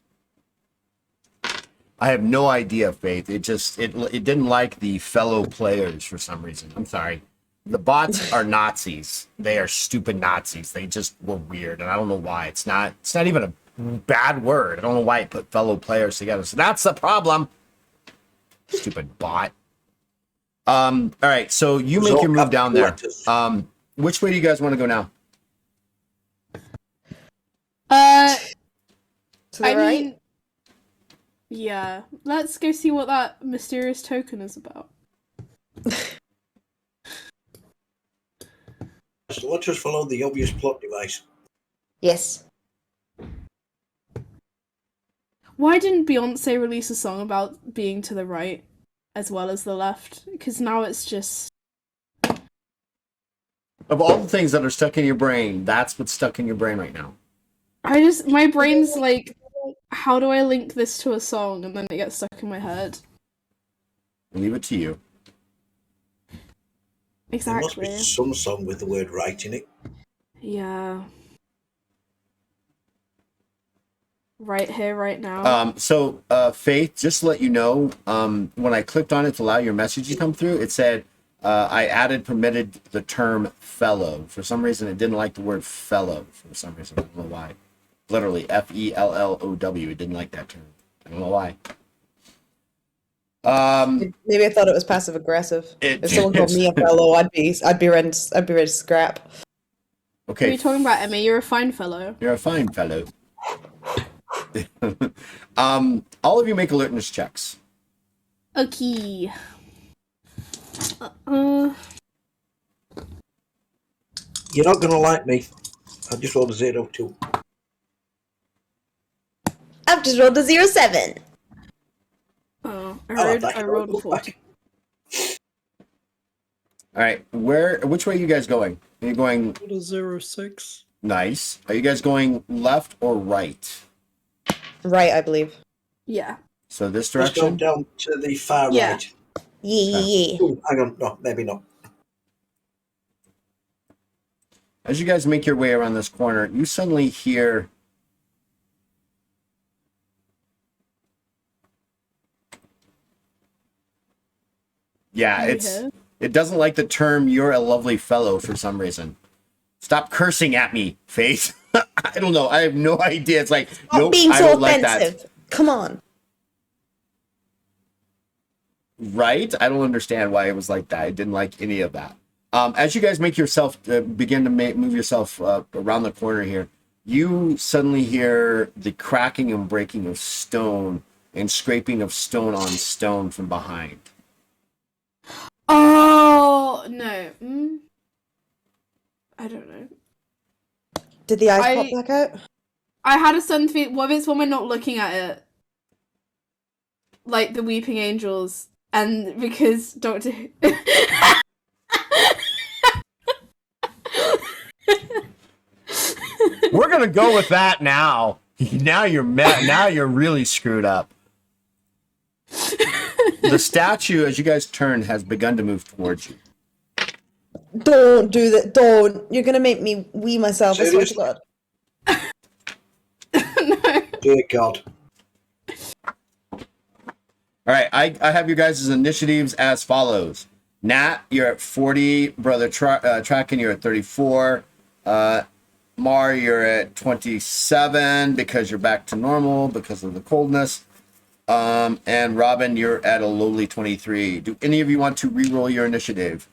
I have no idea, Faith. It didn't like the fellow players for some reason. I'm sorry. The bots are Nazis. They are stupid Nazis. They just were weird, and I don't know why. It's not even a bad word. I don't know why it put fellow players together. So that's the problem. Stupid bot. All right, so you make your move down there. Which way do you guys want to go now? To the I right. mean, yeah. Let's go see what that mysterious token is about. So let's just follow the obvious plot device. Yes. Why didn't Beyonce release a song about being to the right as well as the left? Because now it's just... Of all the things that are stuck in your brain, that's what's stuck in your brain right now. my brain's like, how do I link this to a song? And then it gets stuck in my head. Leave it to you. There must be Exactly. some song with the word right in it. Yeah. Right here, right now. So Faith, just to let you know, when I clicked on it to allow your message to come through, it said I permitted the term fellow. For some reason, it didn't like the word fellow. For some reason, I don't know why. Literally, FELLOW. It didn't like that term. I don't know why. Maybe I thought it was passive aggressive. It- If someone called me a fellow, I'd be ready to scrap. What are Okay, you talking about, Emmy? You're a fine fellow. you're a fine fellow. All of you make alertness checks. Okay. You're not going to like me. I just rolled a 0-2. I've just rolled a 0-7. Oh, I back rolled a up, 40. All right, which way are you guys going? Are you going Rolled a 0-6. nice? Are you guys going left or right? Right, I believe. Yeah. So this Let's go direction? down to the far Yeah. right. Yeah. Ooh, hang on. No, maybe not. As you guys make your way around this corner, you suddenly hear yeah, You it's hear? it doesn't like the term "you're a lovely fellow" for some reason. Stop cursing at me, Faith. I don't know. I have no idea. It's like Stop nope, being I so don't like that. offensive. Come on. right. I don't understand why it was like that. I didn't like any of that. As you guys make yourself begin to move yourself around the corner here, you suddenly hear the cracking and breaking of stone and scraping of stone on stone from behind. Oh no. I don't know. Did the eyes pop back out? I had a sudden feeling. What if it's when we're not looking at it? Like the weeping angels, and because Doctor. We're gonna go with that now. Now you're really screwed up. The statue, as you guys turn, has begun to move towards you. Don't do that. Don't. You're gonna make me wee myself. I swear to God. No. Dear God. All right, I have you guys' initiatives as follows. Nat, you're at 40. Brother Tracken, you're at 34. Mar, you're at 27 because you're back to normal because of the coldness. And Robin, you're at a lowly 23. Do any of you want to re-roll your initiative?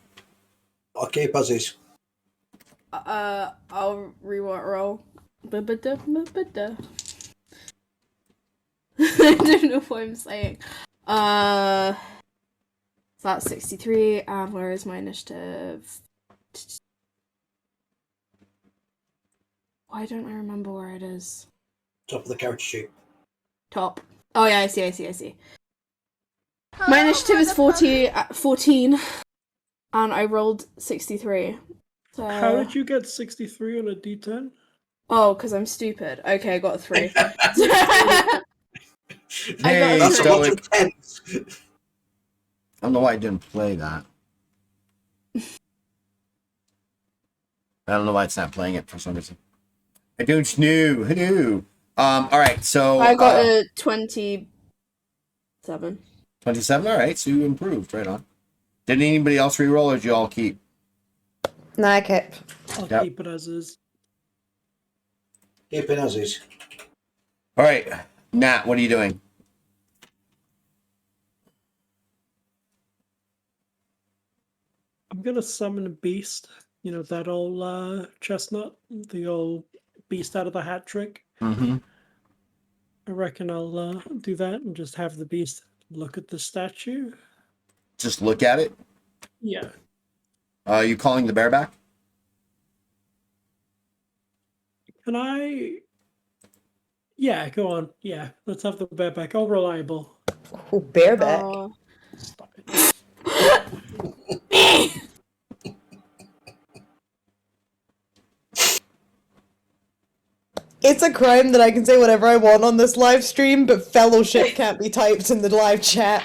I'll keep as is. I'll roll. I don't know what I'm saying. So that's 63, and where is my initiative? Why don't I remember where it is? Top of the character sheet. Top. Oh yeah, I see. My initiative is 14, and I rolled 63. So... How did you get 63 on a D10? Oh, because I'm stupid. Okay, I got a 3. Hey, That's a lot Stoic. of tens. I don't know why I didn't play that. I don't know why it's not playing it for some reason. I don't know. Hello. All right, so I got a 27. 27. All right, so you improved. Right on. Did anybody else re-roll, or did you all keep? Nah, I kept. I'll Yep. keep it as is. Keeping as is. All right, Nat, what are you doing? I'm gonna summon a beast. You know, that old chestnut, the old beast out of the hat trick. Mm-hmm. I reckon I'll do that and just have the beast look at the statue. Just look at it. Yeah. You calling the bear back? Can I? Yeah, go on. Yeah, let's have the bear back. All reliable. Oh, bareback. Oh. Stop it. It's a crime that I can say whatever I want on this live stream, but fellowship can't be typed in the live chat.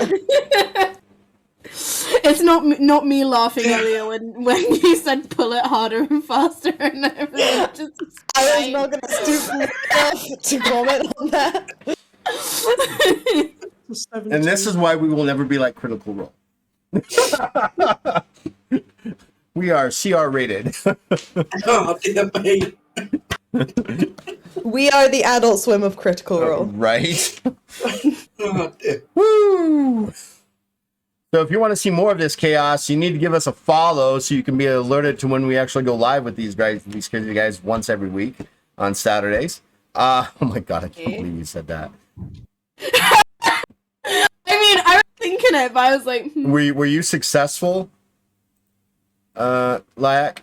It's not me laughing earlier when you said pull it harder and faster and everything. Just I was not going to stoop enough to comment on that. And this is why we will never be like Critical Role. We are CR rated. Oh, dear me. We are the Adult Swim of Critical Role. Right? Oh, dear. Woo! So if you want to see more of this chaos, you need to give us a follow so you can be alerted to when we actually go live with these crazy guys once every week on Saturdays. Oh my god, I can't believe you said that. I mean, I was thinking it, but I was like, Were you successful, Layak?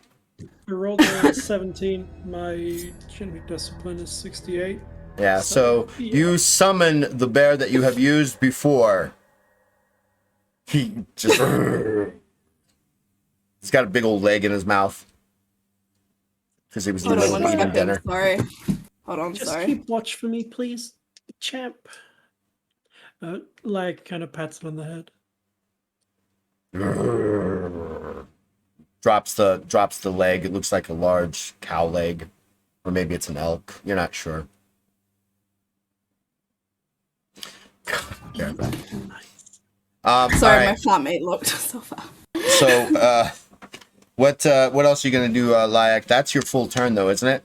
I rolled a 17. My genetic discipline is 68. Yeah, so you summon the bear that you have used before. He just... He's got a big old leg in his mouth. Because he was in the hold on middle of one eating second. dinner. Sorry. Hold on, Just sorry. keep watch for me, please, champ. Like kind of pats him on the head. Drops the leg. It looks like a large cow leg. Or maybe it's an elk. You're not sure. Sorry, all right. my flatmate looked so fast. So, what else are you gonna do, Layak? That's your full turn, though, isn't it?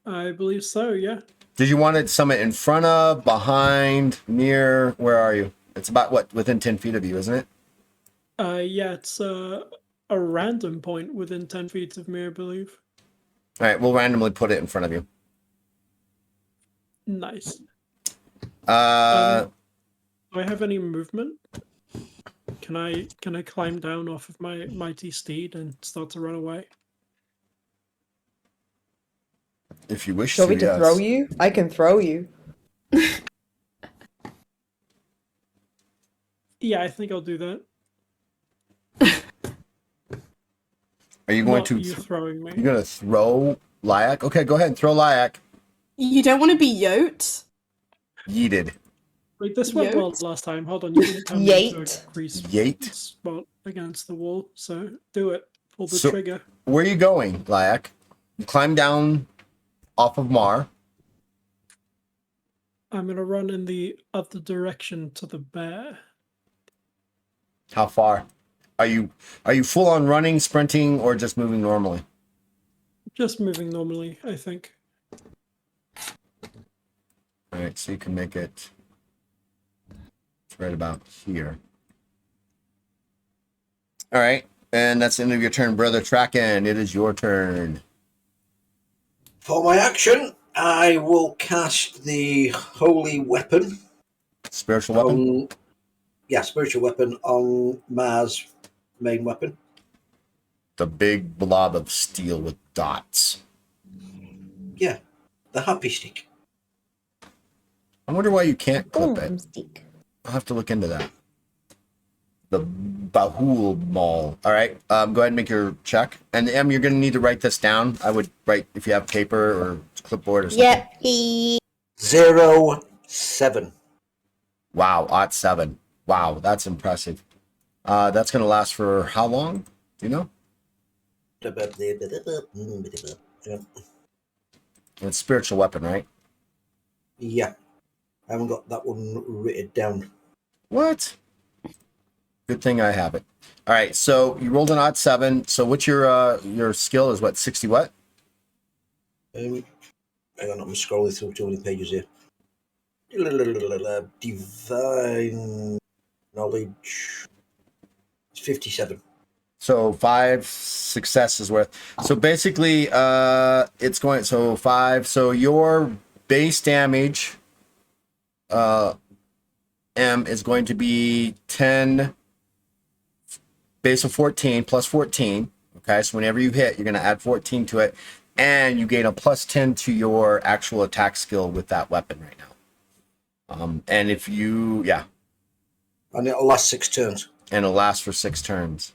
I believe so, yeah. Did you want to summon in front of, behind, near? Where are you? It's about what, within 10 feet of you, isn't it? Yeah, it's a random point within 10 feet of me, I believe. All right, we'll randomly put it in front of you. Nice. Uh, Do I have any movement? Can I climb down off of my mighty steed and start to run away? if you wish Do you want to, me to yes. throw you? I can throw you. Yeah, I think I'll do that. Are you going Not to? you throwing me. You're gonna throw Lyak? Okay, go ahead and throw Lyak. You don't want to be yoked? Yeeted. Wait, this went well Yoked? last time. Hold on, you didn't turn me into a Yate. crease Yate. spot against the wall, so do it. Pull the So- trigger. Where are you going, Lyak? You climb down off of Mar. I'm gonna run in the other direction to the bear. How far? Are you full on running, sprinting, or just moving normally? Just moving normally, I think. All right, so you can make it. It's right about here. All right, and that's the end of your turn, brother Tracken. It is your turn. For my action, I will cast the holy weapon. Spiritual weapon. Spiritual weapon on Mars' main weapon. The big blob of steel with dots. Yeah, the happy stick. I wonder why you can't clip it. Boomstick. I'll have to look into that. The Bahul Mall. All right, go ahead and make your check. And Em, you're going to need to write this down. I would write if you have paper or clipboard or something. Yep. 07. Wow, ot 7. Wow, that's impressive. That's going to last for how long? Do you know? It's spiritual weapon, right? Yeah, I haven't got that one written down. What? Good thing I have it. All right, so you rolled an odd 7. So what's your skill is what, 60 what? Hang on, I'm scrolling through too many pages here. Divine knowledge. It's 57. So 5 successes worth. So basically, it's going, so 5. So your base damage, M, is going to be 10, base of 14 plus 14. Okay, so whenever you hit, you're going to add 14 to it. And you gain a plus 10 to your actual attack skill with that weapon right now. And if you, yeah. And it'll last 6 turns. And it'll last for 6 turns.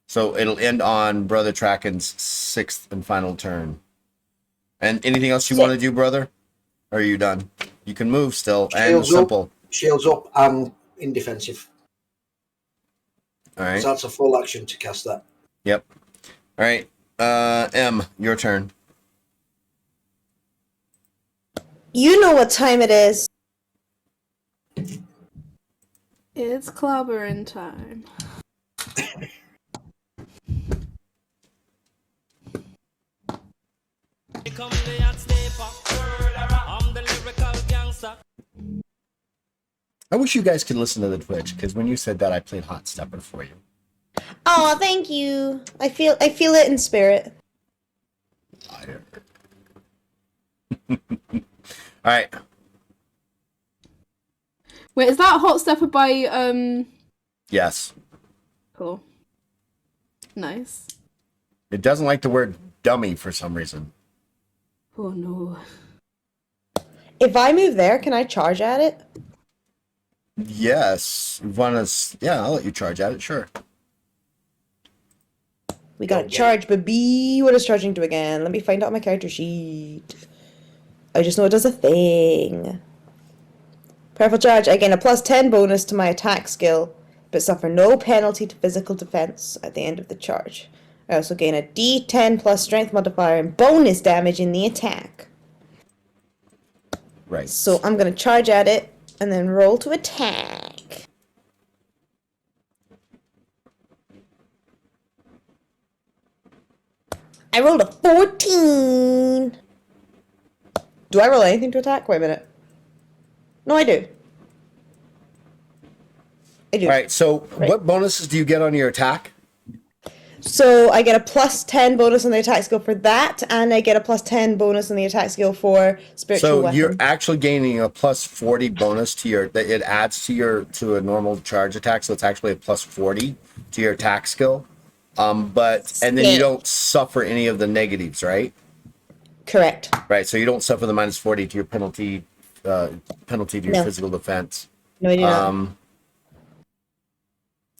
So it'll end on Brother Tracken's 6th and final turn. And anything else you want to do, brother? Or are you done? You can move still, and Shields simple. Shields up and in defensive. All right. So that's a full action to cast that. Yep. All right. M, your turn. You know what time it is. It's clobbering time. I wish you guys could listen to the Twitch, because when you said that, I played Hot Stepper for you. Oh, thank you. I feel it in spirit. Liar. All right. Wait, is that Hot Stepper by Yes. Cool. Nice. It doesn't like the word dummy for some reason. Oh no. If I move there, can I charge at it? Yes. You want to? Yeah, I'll let you charge at it. Sure. We got to charge, baby. What is charging to again? Let me find out my character sheet. I just know it does a thing. Powerful charge. I gain a plus 10 bonus to my attack skill, but suffer no penalty to physical defense at the end of the charge. I also gain a d10 plus strength modifier and bonus damage in the attack. Right. So I'm going to charge at it and then roll to attack. I rolled a 14. Do I roll anything to attack? Wait a minute. No, I do. I do. All right. So, Right. what bonuses do you get on your attack? So I get a plus 10 bonus on the attack skill for that, and I get a plus 10 bonus on the attack skill for spiritual So weapon. you're actually gaining a plus 40 bonus to your that it adds to a normal charge attack, so it's actually a plus 40 to your attack skill. But and then you don't suffer any of the negatives, right? Correct. Right. So you don't suffer the minus 40 to your penalty to your No. physical defense. No, I do not.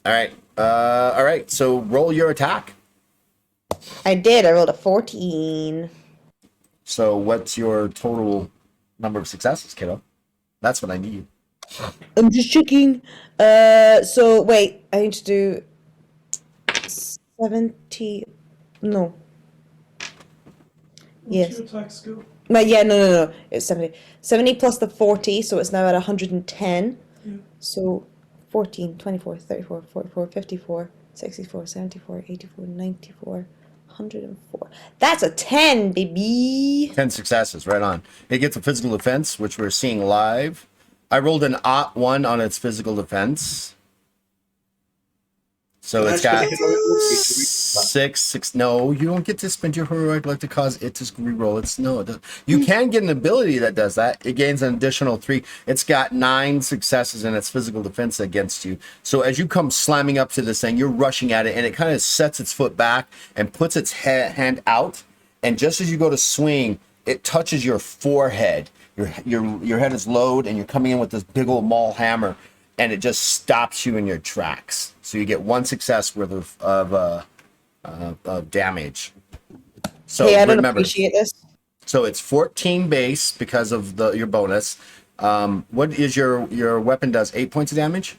All right. So roll your attack. I did. I rolled a 14. So what's your total number of successes, kiddo? That's what I need. I'm just checking. So wait, I need to do 70. No. What's Yes. your attack skill? But yeah, no. It's 70. 70 plus the 40, so it's now at 110. Yeah. So 14, 24, 34, 44, 54, 64, 74, 84, 94, 104. That's a 10, baby. 10 successes, right on. It gets a physical defense, which we're seeing live. I rolled an odd 1 on its physical defense. So it's got six. No, you don't get to spend your heroic luck to cause it to reroll. You can get an ability that does that. It gains an additional 3. It's got 9 successes in its physical defense against you. So as you come slamming up to this thing, you're rushing at it, and it kind of sets its foot back and puts its hand out. And just as you go to swing, it touches your forehead. Your head is low, and you're coming in with this big old maul hammer, and it just stops you in your tracks. So you get 1 success worth of damage. So Hey, I don't remember, appreciate this. so it's 14 base because of your bonus. What is your weapon does 8 points of damage?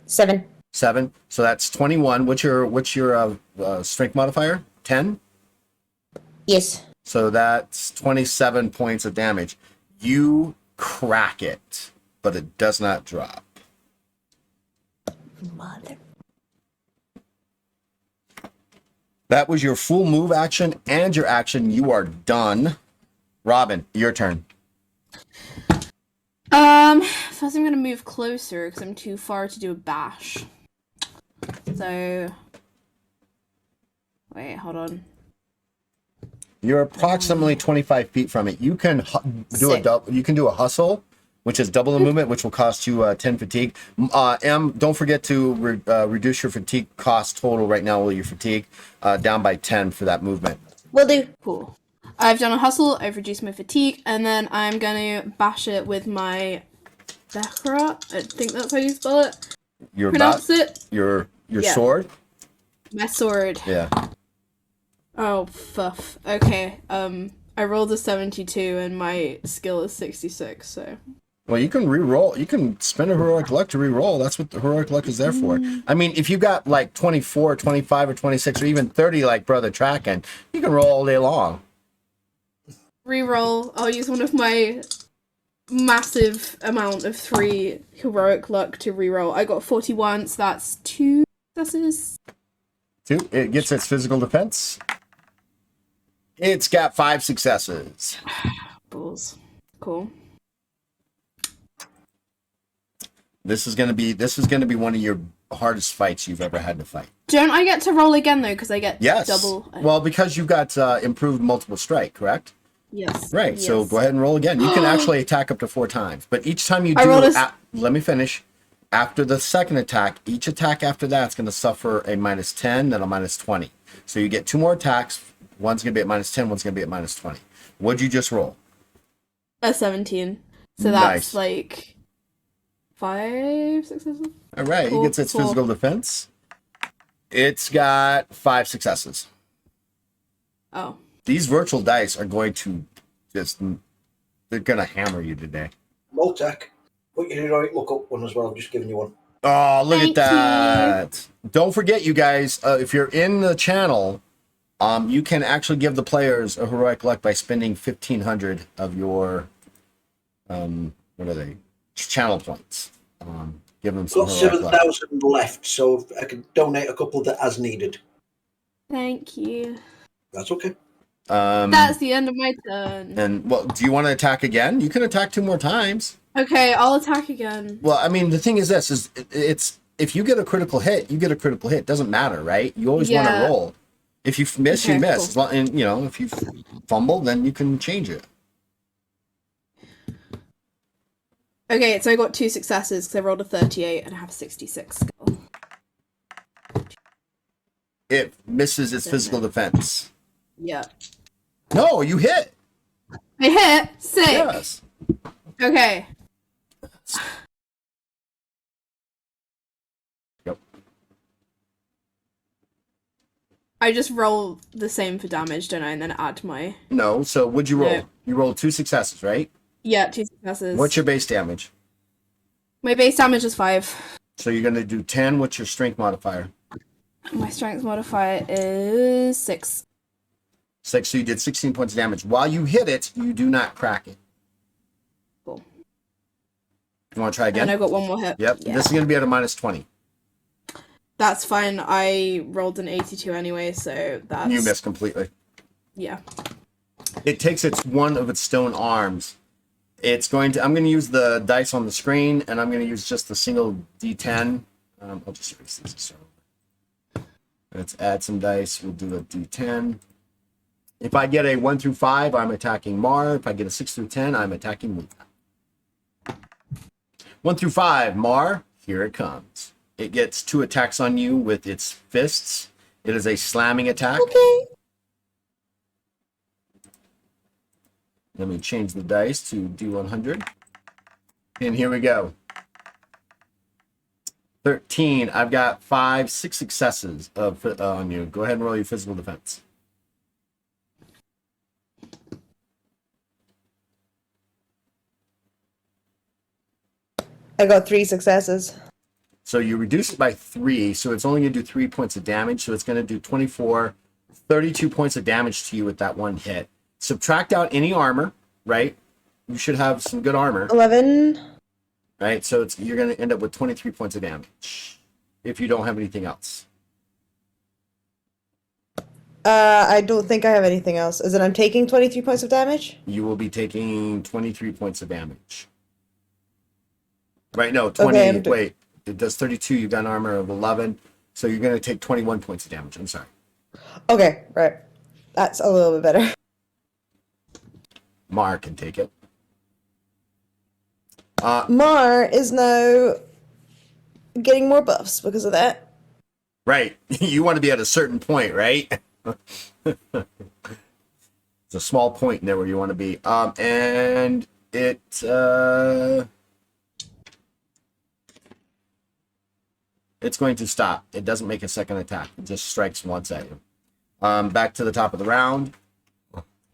7. 7. So that's 21. What's your strength modifier? 10. Yes. So that's 27 points of damage. You crack it, but it does not drop. Mother. That was your full move action and your action. You are done. Robin, your turn. First I'm gonna move closer because I'm too far to do a bash. So, wait, hold on. You're approximately 25 feet from it. You can do a hustle, which is double the movement, which will cost you 10 fatigue. Don't forget to reduce your fatigue cost total right now with your fatigue down by 10 for that movement. Will do. Cool. I've done a hustle, I've reduced my fatigue, and then I'm gonna bash it with my Bechra. I think that's how you spell it. Pronounce it. Your Yeah. sword. My sword. Yeah. Oh, fuff. Okay, I rolled a 72 and my skill is 66, so... Well, you can re-roll. You can spend a heroic luck to re-roll. That's what the heroic luck is there for. I mean, if you got like 24, 25, or 26, or even 30 like Brother Tracken, you can roll all day long. Reroll. I'll use one of my massive amount of 3 heroic luck to reroll. I got 41, so that's 2 successes. 2. It gets its physical defense. It's got 5 successes. Balls. Cool. This is gonna be one of your hardest fights you've ever had to fight. Don't I get to roll again, though, because I get Yes. double... Well, because you got improved multiple strike, correct? Yes. Right. So Yes. go ahead and roll again. You can actually attack up to 4 times, but each time you I do, rolled a let me finish. After the second attack, each attack after that's going to suffer a minus 10, then a minus 20. So you get 2 more attacks. One's going to be at minus 10, one's going to be at minus 20. What'd you just roll? A 17. So that's Nice. like 5 successes? All right. Cool, It gets its cool. physical defense. It's got 5 successes. Oh. These virtual dice are going to they're going to hammer you today. Moltec. Put your heroic look up one as well. I've just given you one. Oh, look Thank at that. Don't forget, you guys, if you're in the channel, you can actually give the players a heroic luck by spending 1,500 of your, what are they? Channel points. Give them some Got heroic luck. 7,000 left, so I can donate a couple that as needed. Thank you. That's okay. That's the end of my turn. And, well, do you want to attack again? You can attack 2 more times. Okay, I'll attack again. Well, I mean, the thing is this: it's if you get a critical hit, you get a critical hit. Doesn't matter, right? You always want to Yeah. roll. If you miss, you Okay, miss. cool. As long, and you know, if you fumble, then you can change it. Okay, so I got 2 successes because I rolled a 38 and I have 66 skill. It misses its physical defense. Yeah. No, you hit. I hit! Sick! Yes. Okay. Yep. I just roll the same for damage, don't I? And then add my... No. So what'd you roll? No. You rolled 2 successes, right? Yeah, 2 successes. What's your base damage? My base damage is 5. So you're gonna do 10. What's your strength modifier? My strength modifier is 6. 6. So you did 16 points of damage. While you hit it, you do not crack it. Cool. You want to try again? And I got 1 more hit. Yep. Yeah. This is gonna be at a minus 20. That's fine. I rolled an 82 anyway, so that's... You missed completely. Yeah. It takes one of its stone arms. It's going to. I'm going to use the dice on the screen, and I'm going to use just the single D10. I'll just erase this. So let's add some dice. We'll do a D10. If I get a 1 through 5, I'm attacking Mar. If I get a 6 through 10, I'm attacking Luca. 1 through 5, Mar. Here it comes. It gets 2 attacks on you with its fists. It is a slamming attack. Okay. Let me change the dice to D100. And here we go. 13. I've got 6 successes on you. Go ahead and roll your physical defense. I got 3 successes. So you reduce it by 3, so it's only going to do 3 points of damage. So it's going to do 24, 32 points of damage to you with that one hit. Subtract out any armor, right? You should have some good armor, 11. right? So you're going to end up with 23 points of damage if you don't have anything else. I don't think I have anything else. Is it I'm taking 23 points of damage? You will be taking 23 points of damage. Right, no, 20. Okay, Wait, it does 32. You got an armor of 11. So you're going to take 21 points of damage. I'm sorry. Okay, right. That's a little bit better. Mar can take it. Mar is now getting more buffs because of that. Right. You want to be at a certain point, right? It's a small point in there where you want to be. And it's going to stop. It doesn't make a second attack. It just strikes once at you. Back to the top of the round.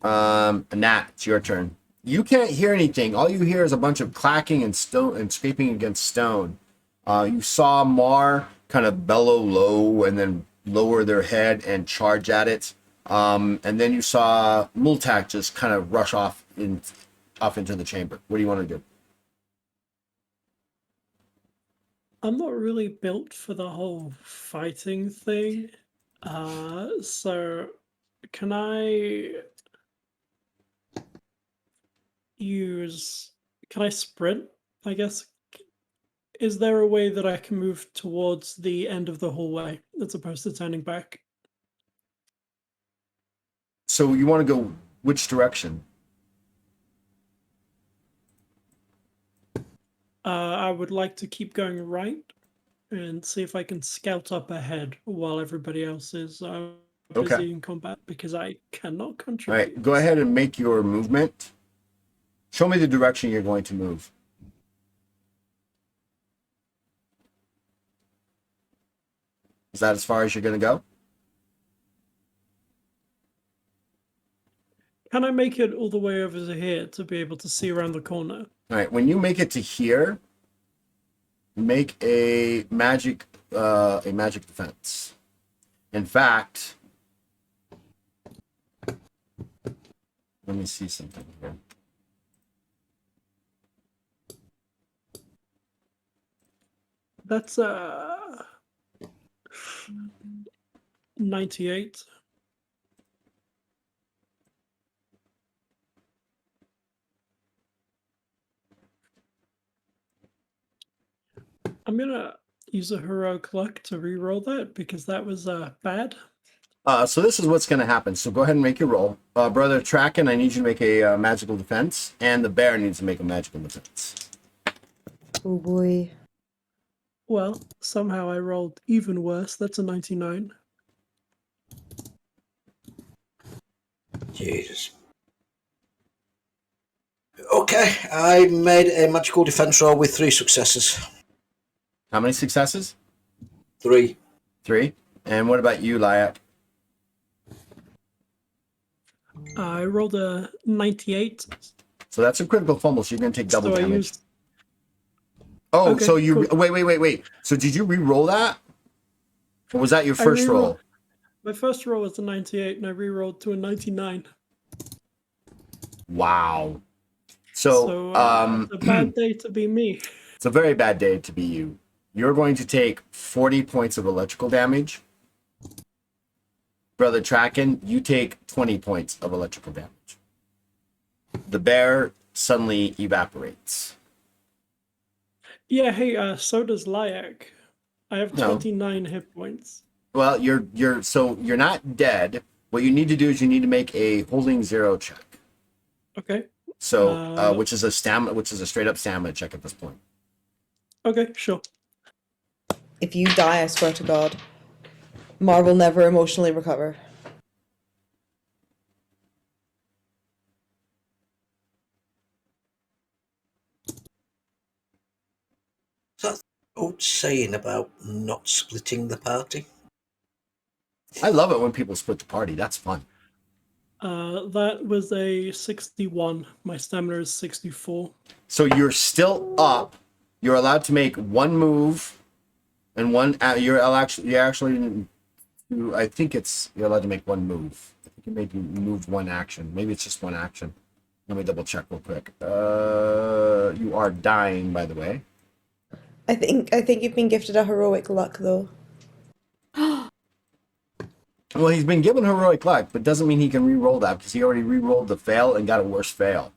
Nat, it's your turn. You can't hear anything. All you hear is a bunch of clacking and stone and scraping against stone. You saw Mar kind of bellow low and then lower their head and charge at it. And then you saw Multak just kind of rush off into the chamber. What do you want to do? I'm not really built for the whole fighting thing. So can I sprint, I guess? Is there a way that I can move towards the end of the hallway as opposed to turning back? So you want to go which direction? I would like to keep going right and see if I can scout up ahead while everybody else is busy Okay. in combat, because I cannot All contribute. right, go ahead and make your movement. Show me the direction you're going to move. Is that as far as you're going to go? Can I make it all the way over to here to be able to see around the corner? All right, when you make it to here, make a magic defense. In fact, let me see something here. That's 98. I'm gonna use a heroic luck to re-roll that because that was bad. So this is what's going to happen. So go ahead and make your roll. Brother Tracken, I need you to make a magical defense, and the bear needs to make a magical defense. Oh boy. Well, somehow I rolled even worse. That's a 99. Jesus. Okay, I made a magical defense roll with 3 successes. How many successes? 3. 3. And what about you, Lyak? I rolled a 98. So that's a critical fumble, so you're going to take double So I damage. used. Oh, Okay, so you cool. wait. So did you re-roll that, or was that your first re-roll- roll? My first roll was a 98, and I re-rolled to a 99. Wow. It's So a bad day to be me. it's a very bad day to be you. You're going to take 40 points of electrical damage. Brother Tracken, you take 20 points of electrical damage. The bear suddenly evaporates. Yeah, hey, so does Lyak. I have No. 29 hit points. Well, you're not dead. What you need to do is you need to make a holding 0 check. Okay. So, which is a straight up stamina check at this point. Okay, sure. If you die, I swear to God, Mar will never emotionally recover. Is that old saying about not splitting the party? I love it when people split the party. That's fun. That was a 61. My stamina is 64. So you're still up. You're allowed to make one move, and you're actually. I think you're allowed to make one move. I think you made move one action. Maybe it's just one action. Let me double check real quick. You are dying, by the way. I think you've been gifted a heroic luck though. Well, he's been given heroic luck, but doesn't mean he can re-roll that because he already re-rolled the fail and got a worse fail.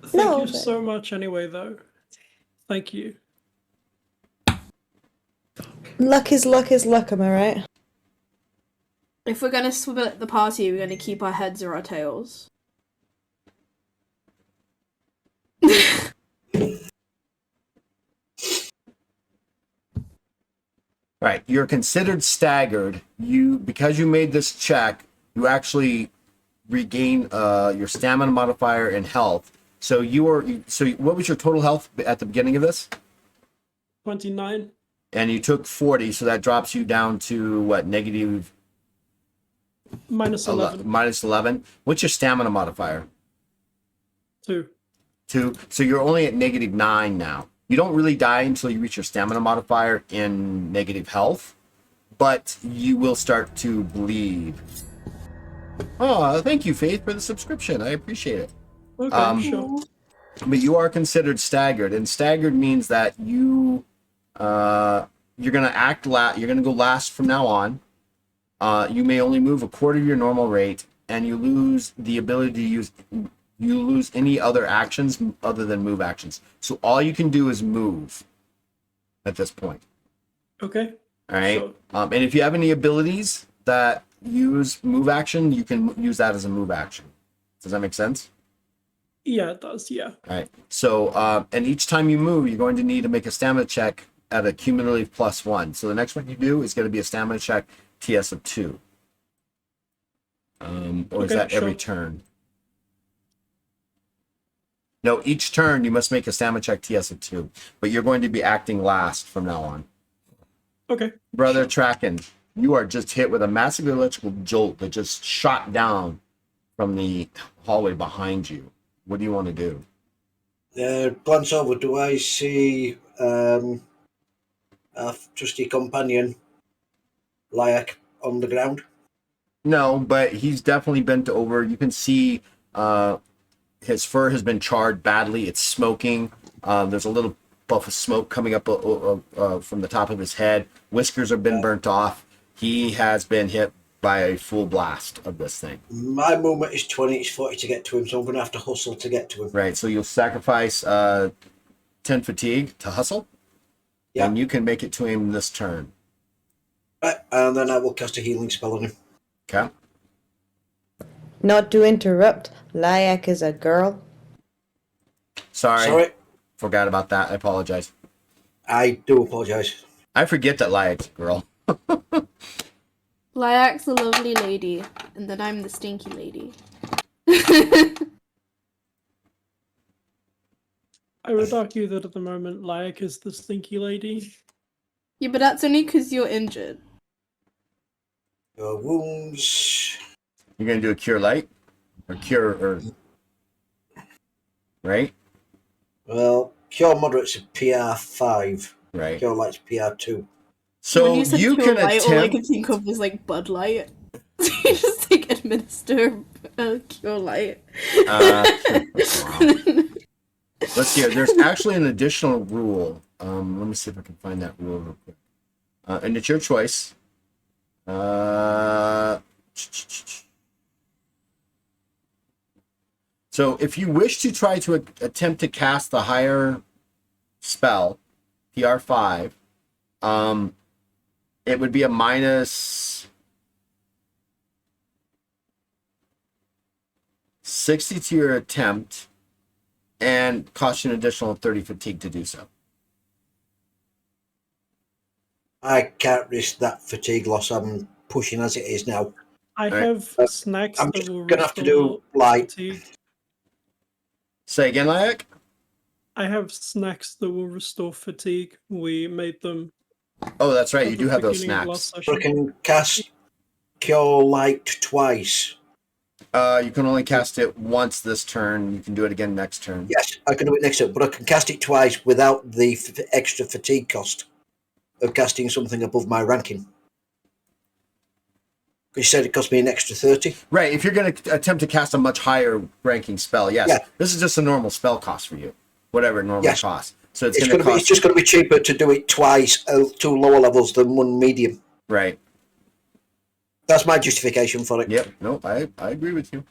Thank you but- so much anyway, though. Thank you. Luck is luck, am I right? If we're gonna split the party, we're gonna keep our heads or our tails. Right, you're considered staggered. Because you made this check, you actually regain your stamina modifier and health. So what was your total health at the beginning of this? 29. And you took 40, so that drops you down to what, negative Minus 11. minus 11. What's your stamina modifier? 2. 2. So you're only at negative 9 now. You don't really die until you reach your stamina modifier in negative health, but you will start to bleed. Oh, thank you, Faith, for the subscription. I appreciate it. Okay, sure. But you are considered staggered, and staggered means that you're gonna you're gonna go last from now on. You may only move a quarter of your normal rate, and you lose the ability to use. You lose any other actions other than move actions. So all you can do is move at this point. Okay. All right. Sure. And if you have any abilities that use move action, you can use that as a move action. Does that make sense? Yeah, it does, yeah. All right. So, and each time you move, you're going to need to make a stamina check at a cumulative +1. So the next one you do is going to be a stamina check TS of 2. Or is Okay, that every sure. turn? No, each turn you must make a stamina check TS of 2. But you're going to be acting last from now on. Okay. Brother Tracken, you are just hit with a massive electrical jolt that just shot down from the hallway behind you. What do you want to do? Glance over, do I see our trusty companion, Lyak, on the ground? No, but he's definitely bent over. You can see his fur has been charred badly. It's smoking. There's a little puff of smoke coming up from the top of his head. Whiskers have been burnt off. He has been hit by a full blast of this thing. My movement is 20, it's 40 to get to him, so I'm going to have to hustle to get to him. Right, so you'll sacrifice 10 fatigue to hustle. Yeah. And you can make it to him this turn. Right, and then I will cast a healing spell on him. Okay. Not to interrupt, Lyak is a girl. Sorry. Forgot about that. I apologize. I do apologise. I forget that Lyak's a girl. Lyak's a lovely lady, and then I'm the stinky lady. I would argue that at the moment, Lyak is the stinky lady. Yeah, but that's only because you're injured. Your wounds. You're going to do a cure light? Or cure, or... Right? Well, Cure Moderate's a PR5. Right. Cure Light's PR2. So when you said you Cure can Light, all I attempt... could think of was like Bud Light. You just like administer Cure Light. Wow. Let's see here. There's actually an additional rule. Let me see if I can find that rule real quick. And it's your choice. So if you wish to try to attempt to cast the higher spell, PR5, it would be a minus 60 to your attempt and cost you an additional 30 fatigue to do so. I can't risk that fatigue loss. I'm pushing as it is now. I Alright. have snacks I'm that just will gonna have to do restore light. fatigue. Say again, Lyak? I have snacks that will restore fatigue. We made them. Oh, that's right. at You the do have those beginning of last snacks. But I session. can cast Cure Light twice. You can only cast it once this turn. You can do it again next turn. Yes, I can do it next turn, but I can cast it twice without the extra fatigue cost of casting something above my ranking. You said it cost me an extra 30. Right. If you're going to attempt to cast a much higher ranking spell, yes. Yeah. This is just a normal spell cost for you, whatever it normally Yes. costs. So it's It's going to gonna be. cost. It's just going to be cheaper to do it twice, two lower levels than one medium. Right. That's my justification for it. Yep. Nope. I agree with you.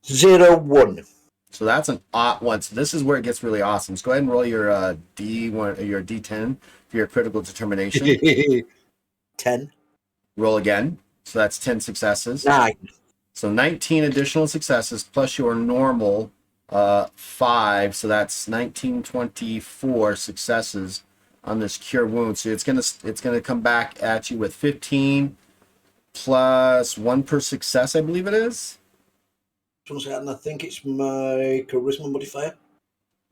0-1. So that's an odd one. So this is where it gets really awesome. So go ahead and roll your D1, your D10 for your critical determination. 10. Roll again. So that's 10 successes. 9. So 19 additional successes plus your normal 5. So that's 19, 24 successes on this cure wound. So it's gonna come back at you with 15 plus 1 per success, I believe it is. And I think it's my charisma modifier.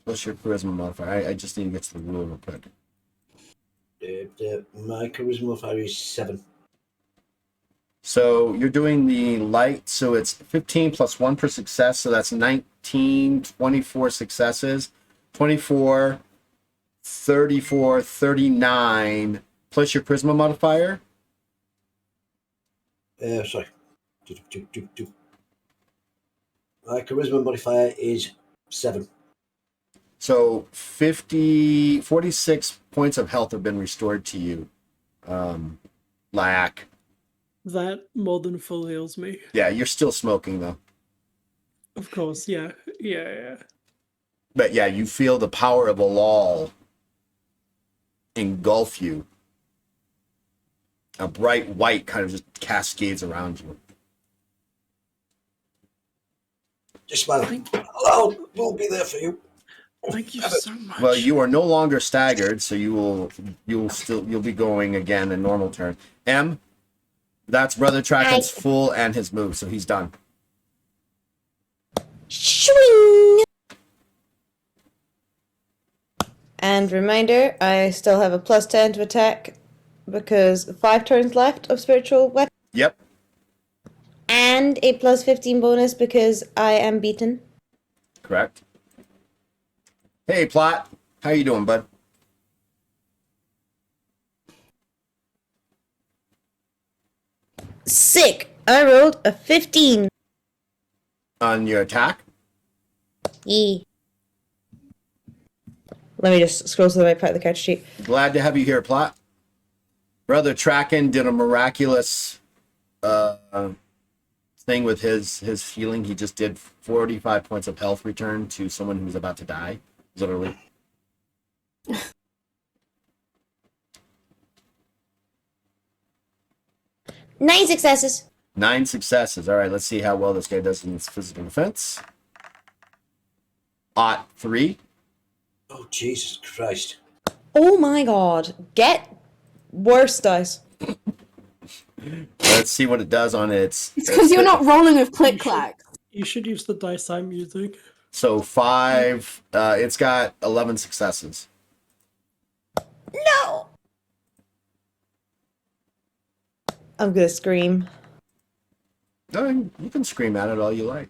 Plus your charisma modifier. I just need to get to the rule real quick. My charisma modifier is 7. So you're doing the light, so it's 15 plus 1 per success, so that's 19, 24 successes, 24, 34, 39, plus your charisma modifier. Sorry. My charisma modifier is 7. So 46 points of health have been restored to you, Lyak. That more than full heals me. Yeah, you're still smoking though. Of course, yeah. But yeah, you feel the power of a lull engulf you. A bright white kind of just cascades around you. Just smile. Hello, we'll be there for you. Thank you so much. Well, you are no longer staggered, so you'll be going again in normal turn. M, that's Brother Tracken's full and his move, so he's done. Swing! And reminder, I still have a plus 10 to attack because 5 turns left of spiritual weapon. Yep. And a plus 15 bonus because I am beaten. Correct. Hey, Plot. How you doing, bud? Sick! I rolled a 15. On your attack? Yee. Let me just scroll to the right part of the character sheet. Glad to have you here, Plot. Brother Tracken did a miraculous thing with his healing. He just did 45 points of health return to someone who was about to die, literally. Nine successes. 9 successes. All right, let's see how well this guy does in his physical defense. 3. Oh, Jesus Christ. Oh my god. Get worse dice. Let's see what it does on its. It's because you're not rolling with click clack. You should use the dice I'm using. So 5. It's got 11 successes. No! I'm gonna scream. No, you can scream at it all you like.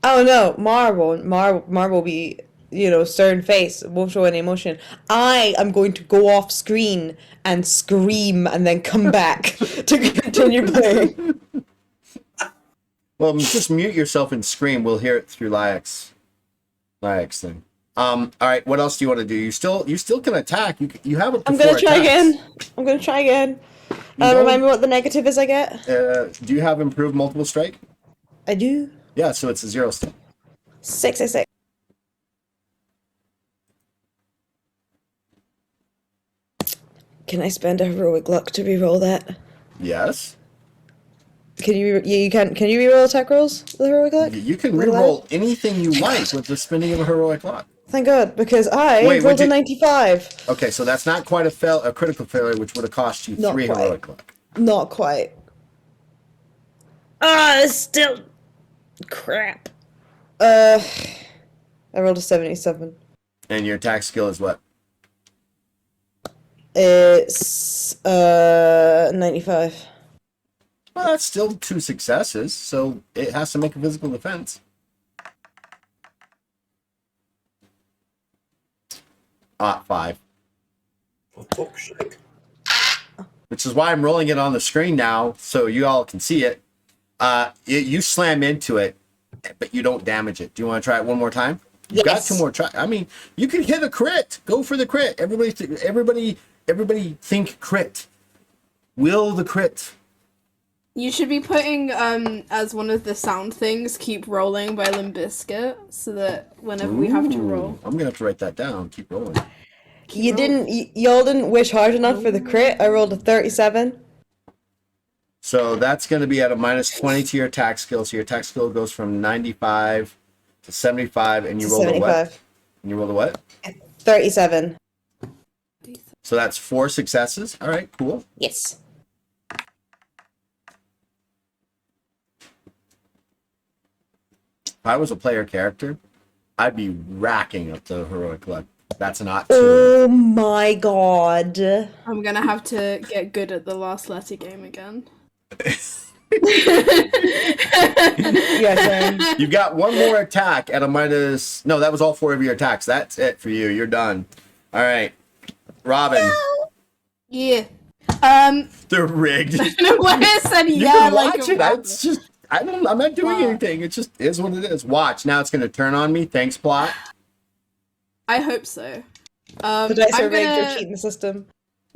Oh no, Mar will be, stern face, won't show any emotion. I am going to go off screen and scream and then come back to continue playing. Well, just mute yourself and scream. We'll hear it through Liax thing. All right. What else do you want to do? You still can attack. You have up to I'm gonna 4 try attacks. again. I'm gonna try again. know- Remind me what the negative is I get? Do you have improved multiple strike? I do. Yeah. So it's a 0 still. 6. Can I spend a heroic luck to reroll that? Yes. Can you? Can you reroll attack rolls with heroic luck? You can With reroll anything you like with the spinning of a heroic luck. Thank God, because I Wait, rolled would a you- 95. Okay, so that's not quite a critical failure, which would have cost you Not 3 quite. heroic luck. Not quite. It's still crap. I rolled a 77. And your attack skill is what? It's 95. Well, that's still 2 successes, so it has to make a physical defense. 5. For fuck's sake. Which is why I'm rolling it on the screen now, so you all can see it. You slam into it, but you don't damage it. Do you want to try it one more time? You've got Yes. 2 more try. I mean, you can hit a crit. Go for the crit. Everybody think crit. Will the crit. You should be putting as one of the sound things "Keep Rolling" by Limp Bizkit, so that whenever we have to roll. Ooh, I'm gonna have to write that down. Keep rolling. Y'all didn't wish hard enough for the crit. I rolled a 37. So that's going to be at a -20 to your attack skill. So your attack skill goes from 95 to 75, and you rolled a what? 75. And you rolled a what? 37. So that's 4 successes. All right, cool. Yes. If I was a player character, I'd be racking up the heroic luck. That's an 2. Oh my god. I'm gonna have to get good at the last letter game again. Yes, You've got 1 more attack at a minus. No, that was all 4 of your attacks. That's it for you. You're done. All right, Robin. Yeah. They're rigged. I don't know why I said You yeah can like watch a it. rabbit. It's just I'm not doing Wow. anything. It just is what it is. Watch. Now it's going to turn on me. Thanks, plot. I hope so. The dice are I'm rigged. They're gonna, cheating the system.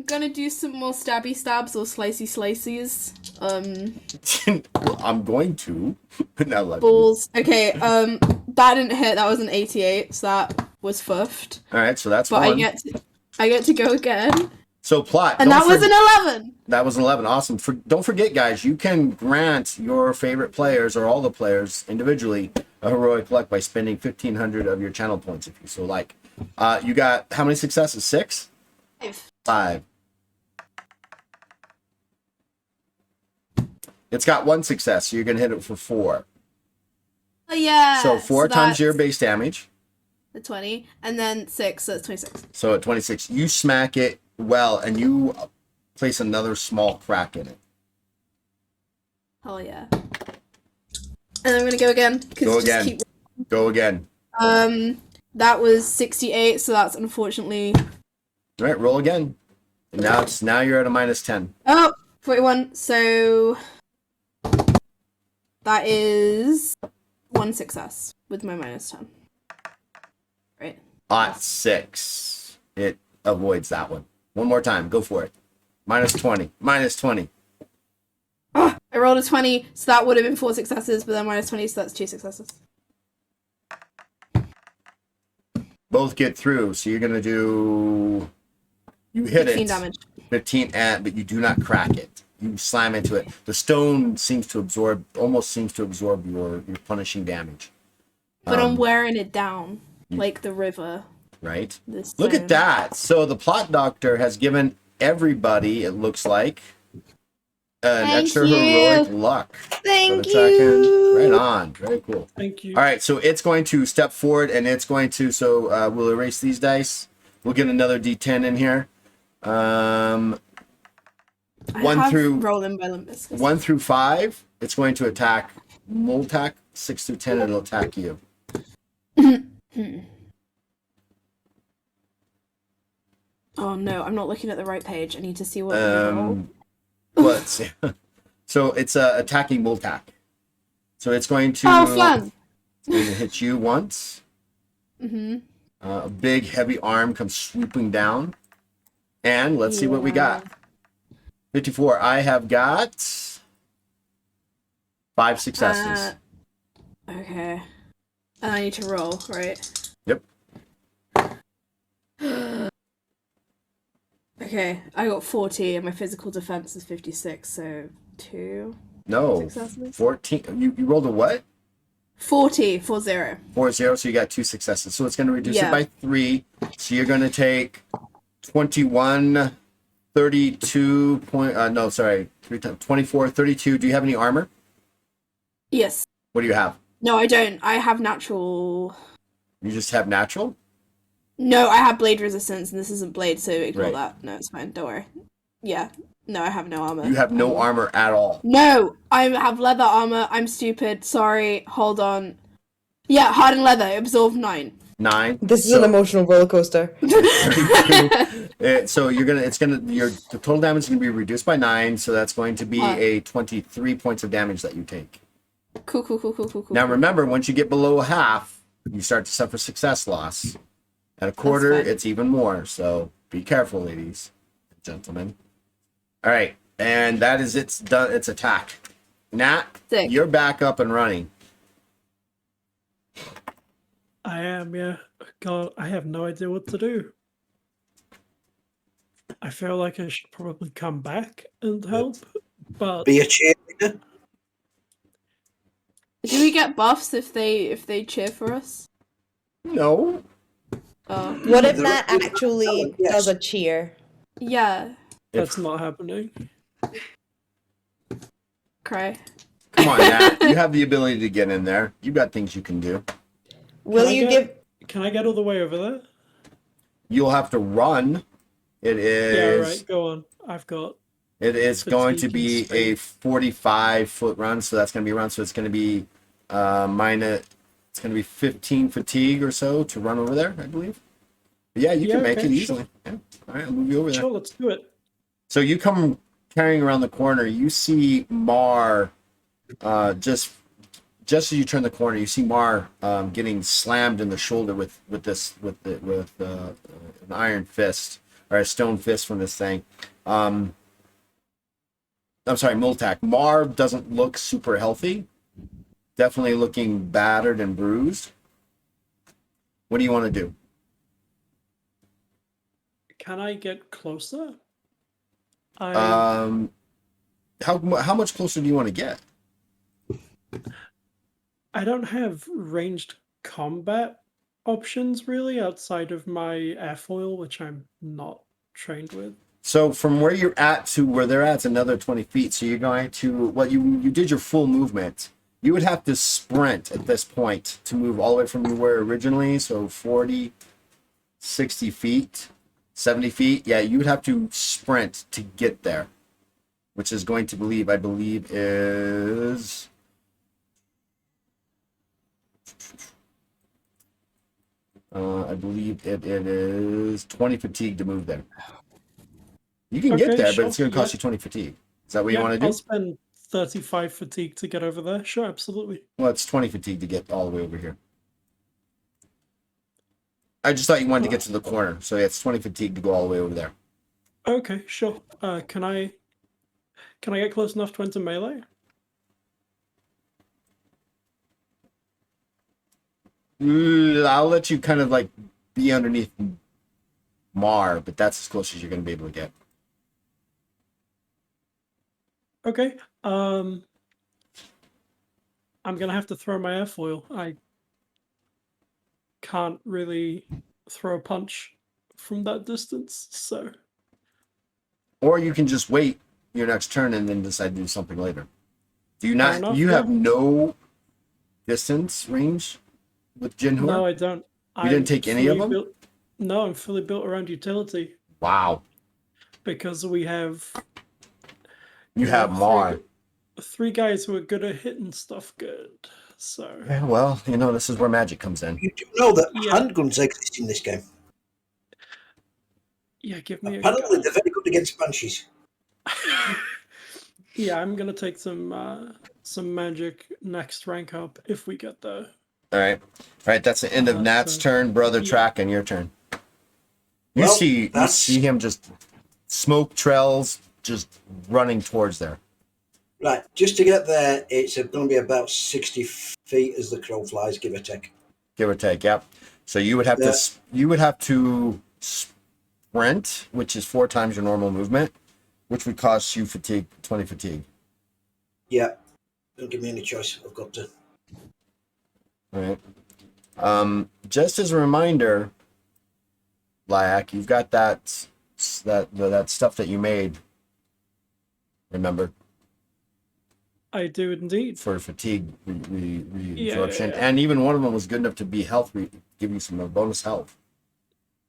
gonna do some more stabby stabs or slicey slices. Well, I'm going to. Now let me. Balls. Okay, that didn't hit, that was an 88, so that was fuffed. All right, so that's But 1. I get to go again. So plot. And don't that was for- an 11! That was an 11. Awesome. Don't forget, guys, you can grant your favorite players or all the players individually a heroic luck by spending 1,500 of your channel points if you so like. You got how many successes? 6? 5. It's got 1 success, so you're going to hit it for 4. Oh yeah! So 4 times that's your base damage. the 20, and then 6, so it's 26. So at 26, you smack it well, and you place another small crack in it. Hell yeah. And I'm gonna go again. 'cause Go just again. Go again. That was 68, so that's unfortunately... All right, roll again. And now you're at a -10. Oh, 41, so... That is 1 success with my -10. Right. 6. It avoids that one. One more time. Go for it. -20. -20. Oh, I rolled a 20, so that would have been 4 successes, but then -20, so that's 2 successes. Both get through, so you're gonna do. You hit 15 it. damage. 15 but you do not crack it. You slam into it. The stone almost seems to absorb your punishing damage. But I'm wearing it down, you- like the river. Right? This Look stone. at that. So the plot doctor has given everybody, it looks like, an Thank extra you. heroic luck. Thank for the second. you. Right on. Very cool. Thank you. All right, so it's going to step forward, and it's going to. So we'll erase these dice. We'll get another D10 in here. I One have through- rolling by Limbus. 1 through 5, it's going to attack Moltak. 6 through 10, it'll attack you. Oh no, I'm not looking at the right page. I need to see what the roll. Let's see. So it's attacking Moltak. So it's going to. Oh, fun! It's going to hit you once. Mm-hmm. A big, heavy arm comes swooping down. And let's see what we got. 54. I have got 5 successes. Okay. And I need to roll, right? Yep. Okay, I got 40 and my physical defense is 56, so 2 No. successes. 14. You rolled a what? 40. 4-0, so you got 2 successes. So it's going to reduce it Yeah. by 3. So you're going to take 21, 32 point. No, sorry. 3 times 24, 32. Do you have any armor? Yes. What do you have? No, I don't. I have natural. You just have natural? No, I have blade resistance, and this isn't blade, so ignore Right. that. No, it's fine. Don't worry. Yeah. No, I have no armor. You have no armor at all. No, I have leather armor. I'm stupid. Sorry. Hold on. Yeah, hardened leather. Absorb 9. 9. This is an emotional roller coaster. So the total damage is gonna be reduced by 9, so that's going to be a 23 points of damage that you take. Cool. Now remember, once you get below half, you start to suffer success loss. At a quarter, fine. it's even more. So be careful, ladies and gentlemen. All right, and that is its attack. Nat, Sick. you're back up and running. I am, yeah. God, I have no idea what to do. I feel like I should probably come back and help, but Be a cheerleader. Do we get buffs if they cheer for us? No. Oh. What if There Matt is actually talent, yes. does a cheer? Yeah. that's not happening. Cry. Come on, Nat. You have the ability to get in there. You got things you can do. Will you give? Can I get all the way over there? You'll have to run. It is. Yeah, right. Go on. I've got. It is going to be Fatigue a 45-foot run, so that's going to be a run. So it's going to be it's going to be 15 fatigue or so to run over there, I believe. But yeah, you can make okay, it sure. easily. Yeah. All right, I'll move you over there. Sure, let's do it. So you come carrying around the corner. You see Mar, just as you turn the corner, you see Mar getting slammed in the shoulder with an iron fist or a stone fist from this thing. I'm sorry, Multak. Mar doesn't look super healthy. Definitely looking battered and bruised. What do you want to do? Can I get closer? I How much closer do you want to get? I don't have ranged combat options really outside of my airfoil, which I'm not trained with. So from where you're at to where they're at, it's another 20 feet. So you're going to, you did your full movement. You would have to sprint at this point to move all the way from you were originally. So 40, 60 feet, 70 feet. Yeah, you would have to sprint to get there, which is going to I believe is... I believe it is 20 fatigue to move there. You can get Okay, there, sure, but it's going to cost yeah. you 20 fatigue. Is that what you Yeah, want to do? I'll spend 35 fatigue to get over there. Sure, absolutely. Well, it's 20 fatigue to get all the way over here. I just thought you wanted to get to the corner, so yeah, it's 20 fatigue to go all the way over there. Okay, sure. Can I get close enough to enter melee? I'll let you kind of like be underneath Mar, but that's as close as you're going to be able to get. Okay. I'm gonna have to throw my airfoil. I can't really throw a punch from that distance, so Or you can just wait your next turn and then decide to do something later. Do you Fair not? enough, You yeah. have no distance range with Jinhur? no, I don't. You didn't take any of them? No, I'm fully built around utility Wow. because we have You have Mar. three guys who are good at hitting stuff good. So Yeah, well, you know, this is where magic comes in. You do know that Yeah. handguns exist in this game. yeah, give me a Apparently, gun. they're very good against banshees. Yeah, I'm gonna take some magic next rank up if we get there. All right. All right, that's the end of Nat's So, turn, brother yeah. Track, and your turn. You Well, see that's- him just smoke trails just running towards there. Right, just to get there, it's going to be about 60 feet as the crow flies, give or take. Give or take, yep. So you would have to sprint, which is 4 times your normal movement, which would cost you 20 fatigue. Yeah, don't give me any choice. I've got to. All right. Just as a reminder, Lyak, you've got that stuff that you made. Remember, I do indeed. for fatigue Yeah, reabsorption, yeah. and even one of them was good enough to be health, give you some bonus health.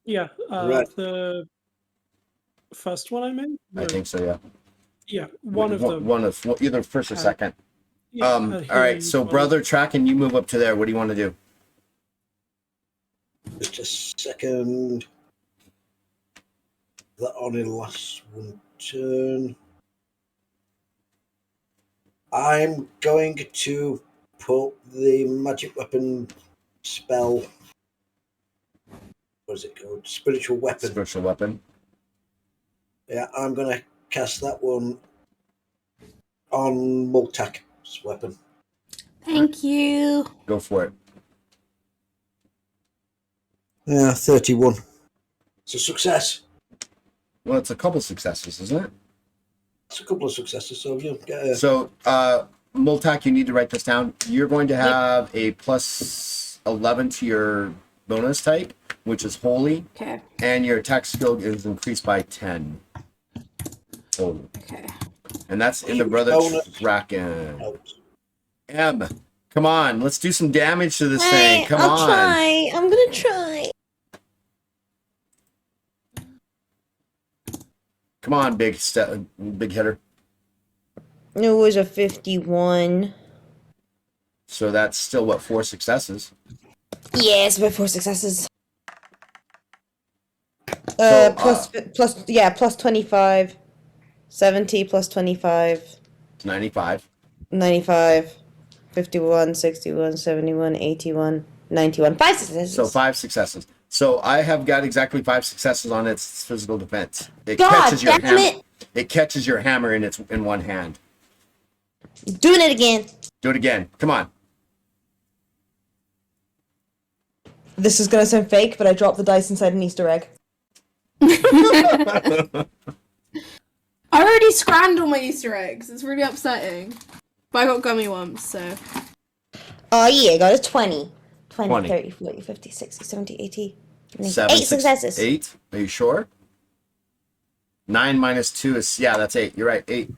Yeah, Right. the first one I made. I think so. Yeah. Yeah, one of them. One of either first or had- second. Yeah, All right. healing So, bonus. brother Track, and you move up to there. What do you want to do? Just a second. That only lasts one turn. I'm going to put the magic weapon spell. What is it called? Spiritual weapon. Spiritual weapon. Yeah, I'm going to cast that one on Multak's weapon. Thank you. Go for it. Yeah, 31. It's a success. Well, it's a couple successes, isn't it? It's a couple of successes, so you get a... So, Multak, you need to write this down. You're going to have a plus 11 to your bonus type, which is holy, Okay. and your attack skill is increased by 10 total. Okay. And that's in the brother Bonus. Kraken. Helps. Em, come on, let's do some damage to this thing. Come I'll on. try. I'm gonna try. Come on, big hitter. It was a 51. So that's still what, 4 successes? Yes, with 4 successes. So, plus 25. 70 plus 25. 95. 95. 51, 61, 71, 81, 91. 5 successes. So 5 successes. So I have got exactly 5 successes on its physical defense. It God catches your damn hammer. it! It catches your hammer in one hand. Doing it again. Do it again. Come on. This is gonna sound fake, but I dropped the dice inside an Easter egg. I already scrambled my Easter eggs. It's really upsetting. But I got gummy ones, so. Oh yeah, I got a 20. 20, 20. 30, 40, 50, 60, 70, 80. 7, 8 successes. 8. Are you sure? 9 minus 2 is, yeah, that's 8. You're right, 8.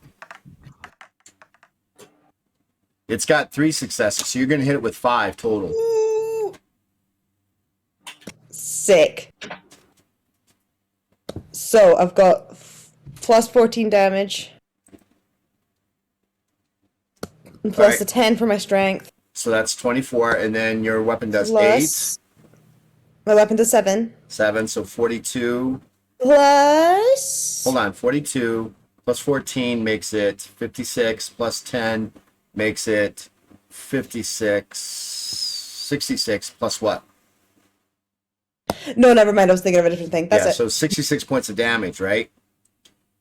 It's got 3 successes, so you're going to hit it with 5 total. Sick. So I've got plus 14 damage. And plus Alright. the 10 for my strength. So that's 24, and then your weapon does Plus. My weapon does 7. 8, 7, so 42. Plus. Hold on, 42 plus 14 makes it 56, plus 10 makes it 56, 66, plus what? No, never mind. I was thinking of a different thing. That's Yeah, it. so 66 points of damage, right?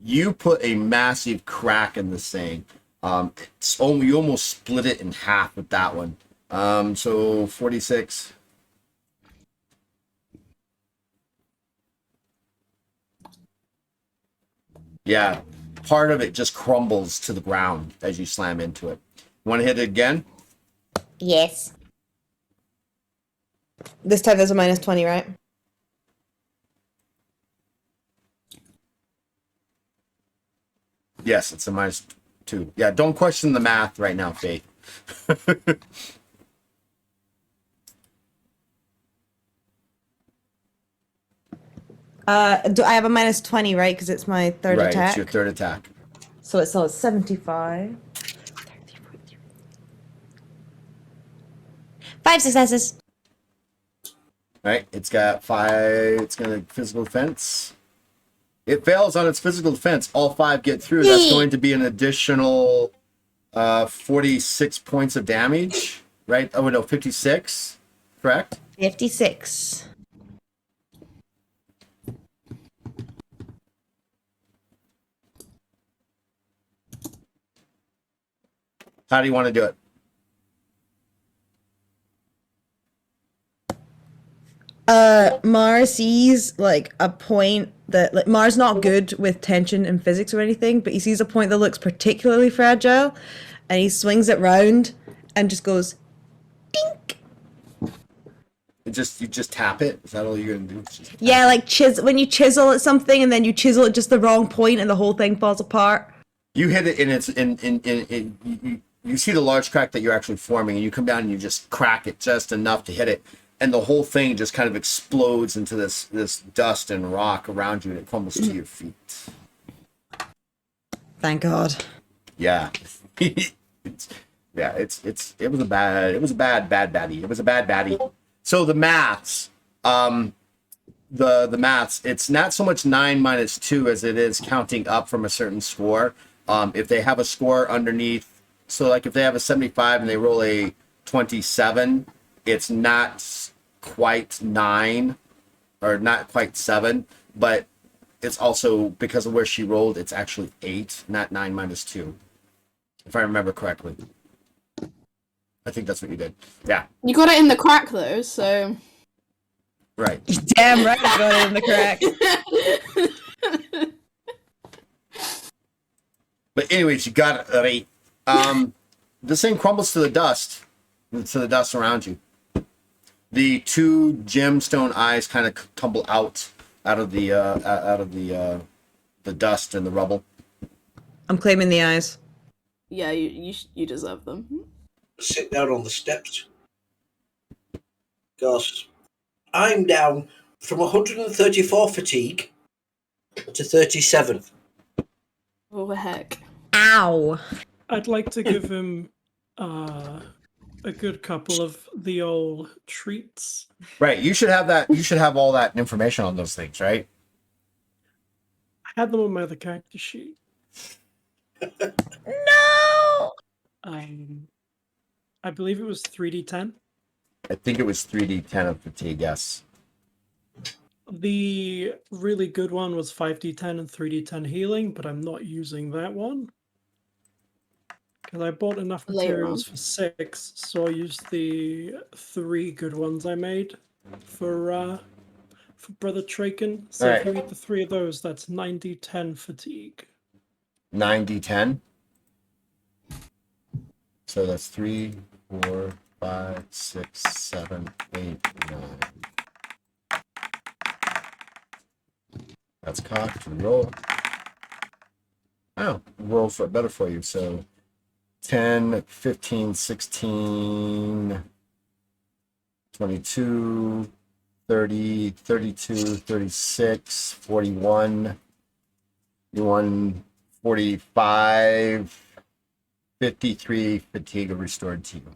You put a massive crack in this thing. You almost split it in half with that one. So 46. Yeah, part of it just crumbles to the ground as you slam into it. Want to hit it again? Yes. This time there's a minus 20, right? Yes, it's a -2. Yeah, don't question the math right now, Faith. Do I have a minus 20, right? Because it's my third Right, attack. it's your third attack. So it's all 75. 5 successes. Right, it's got 5. It's gonna physical defense. It fails on its physical defense. All 5 get through. That's going to be an additional 46 points of damage. Right? Oh no, 56. Correct? 56. How do you want to do it? Mars sees like a point that like Mars not good with tension and physics or anything, but he sees a point that looks particularly fragile, and he swings it round and just goes, dink. You just tap it. Is that all you're gonna do? Just Yeah, like when you chisel at something and then you chisel at just the wrong point and the whole thing falls apart. You hit it, and it's you see the large crack that you're actually forming, and you come down and you just crack it just enough to hit it, and the whole thing just kind of explodes into this dust and rock around you, and it crumbles to your feet. Thank God. Yeah, it was a bad baddie. It was a bad baddie. So the maths, the maths, it's not so much 9 minus 2 as it is counting up from a certain score. If they have a score underneath, so like if they have a 75 and they roll a 27, it's not quite 9 or not quite 7, but it's also because of where she rolled, it's actually 8, not 9 minus 2, if I remember correctly. I think that's what you did. Yeah. You got it in the crack though, so. Right. Damn right I got it in the crack. But anyways, you got it right. This thing crumbles to the dust around you. The 2 gemstone eyes kind of tumble out of the dust and the rubble. I'm claiming the eyes. Yeah, you deserve them. Sit down on the steps. Because I'm down from 134 fatigue to 37. Oh heck. Ow. I'd like to give him a good couple of the old treats. Right. You should have that. You should have all that information on those things, right? I had them on my other character sheet. No. I believe it was 3d10. I think it was 3d10 of fatigue, yes. The really good one was 5d10 and 3d10 healing, but I'm not using that one. Because I bought enough materials for 6, so I used the 3 good ones I made for Brother Traken. So if you eat the 3 of those, that's 9d10 fatigue. 9d10. So that's 3, 4, 5, 6, 7, 8, 9. That's cocked. Roll. Oh, roll for better for you. So 10, 15, 16, 22, 30, 32, 36, 41, 45, 53 fatigue restored to you.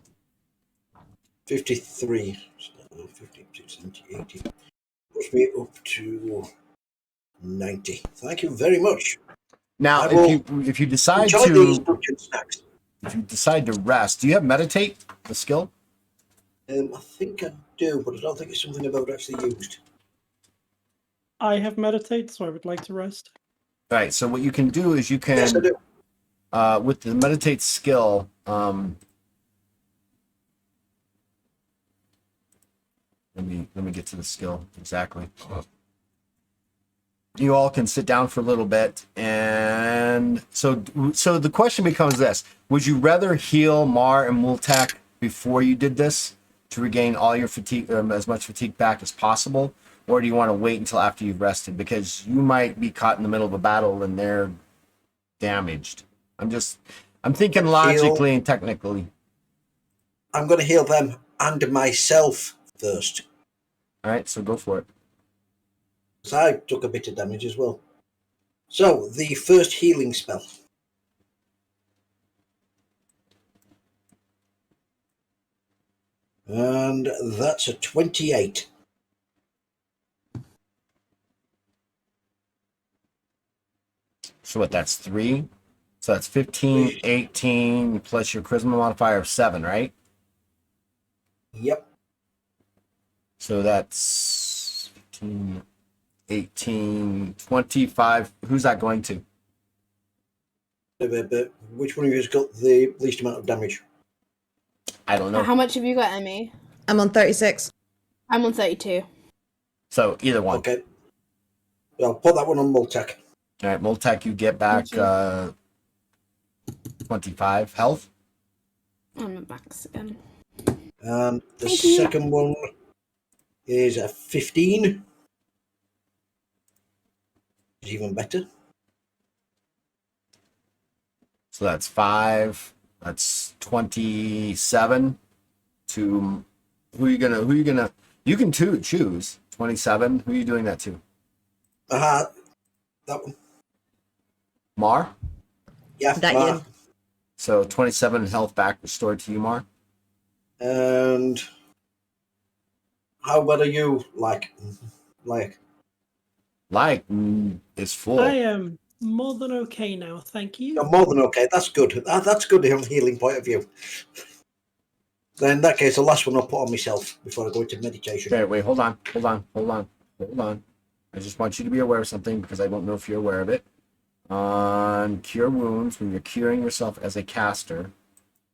53. 15, 16, 80. Push me up to 90. Thank you very much. Now, if you decide Enjoy these to dungeon snacks. if you decide to rest, do you have meditate, the skill? I think I do, but I don't think it's something I've ever actually used. I have meditate, so I would like to rest. All right. So what you can do is you can, Yes, I do. with the meditate skill, let me get to the skill exactly. you all can sit down for a little bit. And so the question becomes this: would you rather heal Mar and Multak before you did this to regain all your fatigue, as much fatigue back as possible, or do you want to wait until after you've rested, because you might be caught in the middle of a battle and they're damaged? I'm thinking logically and technically. I'm going to heal them and myself first. All right, so go for it. Because I took a bit of damage as well. So, the first healing spell. And that's a 28. So what, that's 3? So that's 15, 18, plus your charisma modifier of 7, right? Yep. So that's 15, 18, 25. Who's that going to? But which one of you has got the least amount of damage? I don't know. How much have you got, Emmy? I'm on 36. I'm on 32. So either one. Okay. I'll put that one on Multak. All right, Multak, you get back Thank 25 health. I'm at max again. And the Thank you. second one is a 15. Is even better. So that's 5. That's 27. To who you gonna? You can choose 27. Who are you doing that to? That one. Mar. Yeah, That Mark. you. So 27 health back restored to you, Mar. And how about are you like? Is full. I am more than okay now, thank you. You're more than okay. That's good. That's good from a healing point of view. Then in that case, the last one I'll put on myself before I go into meditation. Okay, wait, hold on. I just want you to be aware of something, because I don't know if you're aware of it. On Cure Wounds, when you're curing yourself as a caster,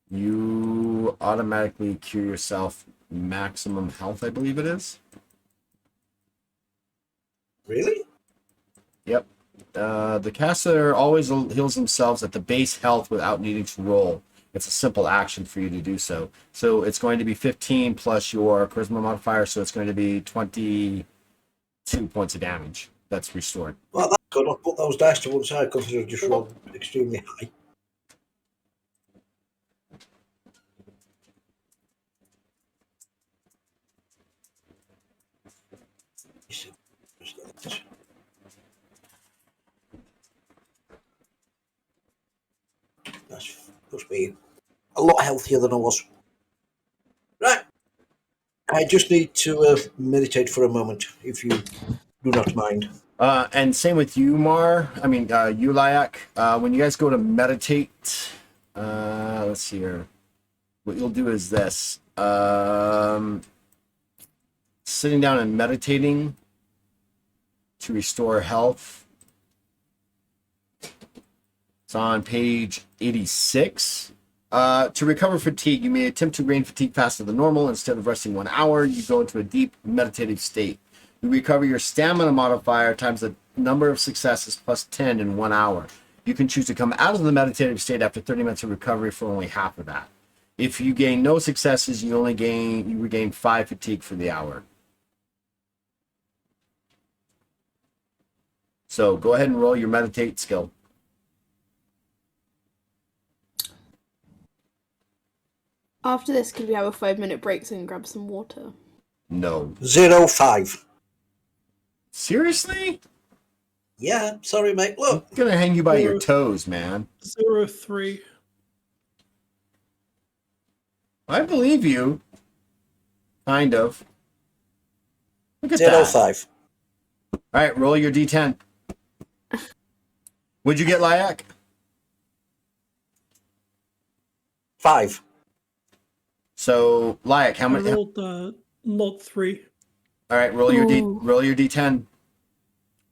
you automatically cure yourself maximum health, I believe it is. Really? Yep. The caster always heals themselves at the base health without needing to roll. It's a simple action for you to do so. So it's going to be 15 plus your charisma modifier, so it's going to be 22 points of damage that's restored. Well, that's good. I'll put those dice to one side because they're just rolled extremely high. That must be a lot healthier than I was. Right. I just need to meditate for a moment, if you do not mind. And same with you, Mar. I mean, you, Lyak. When you guys go to meditate, let's see here. What you'll do is this. Sitting down and meditating to restore health. It's on page 86. To recover fatigue, you may attempt to regain fatigue faster than normal. Instead of resting 1 hour, you go into a deep meditative state. You recover your stamina modifier times the number of successes plus 10 in 1 hour. You can choose to come out of the meditative state after 30 minutes of recovery for only half of that. If you gain no successes, you regain 5 fatigue for the hour. So go ahead and roll your meditate skill. After this, could we have a 5-minute break so we can grab some water? No. 05. Seriously? Yeah, sorry, mate. Look, I'm gonna hang you by your toes, man. 03. I believe you. Kind of. Look at that. 05. All right, roll your d10. What'd you get, Lyak? 5. So, Lyak, how I many? rolled not 3. All right, roll your Ooh. roll your d10.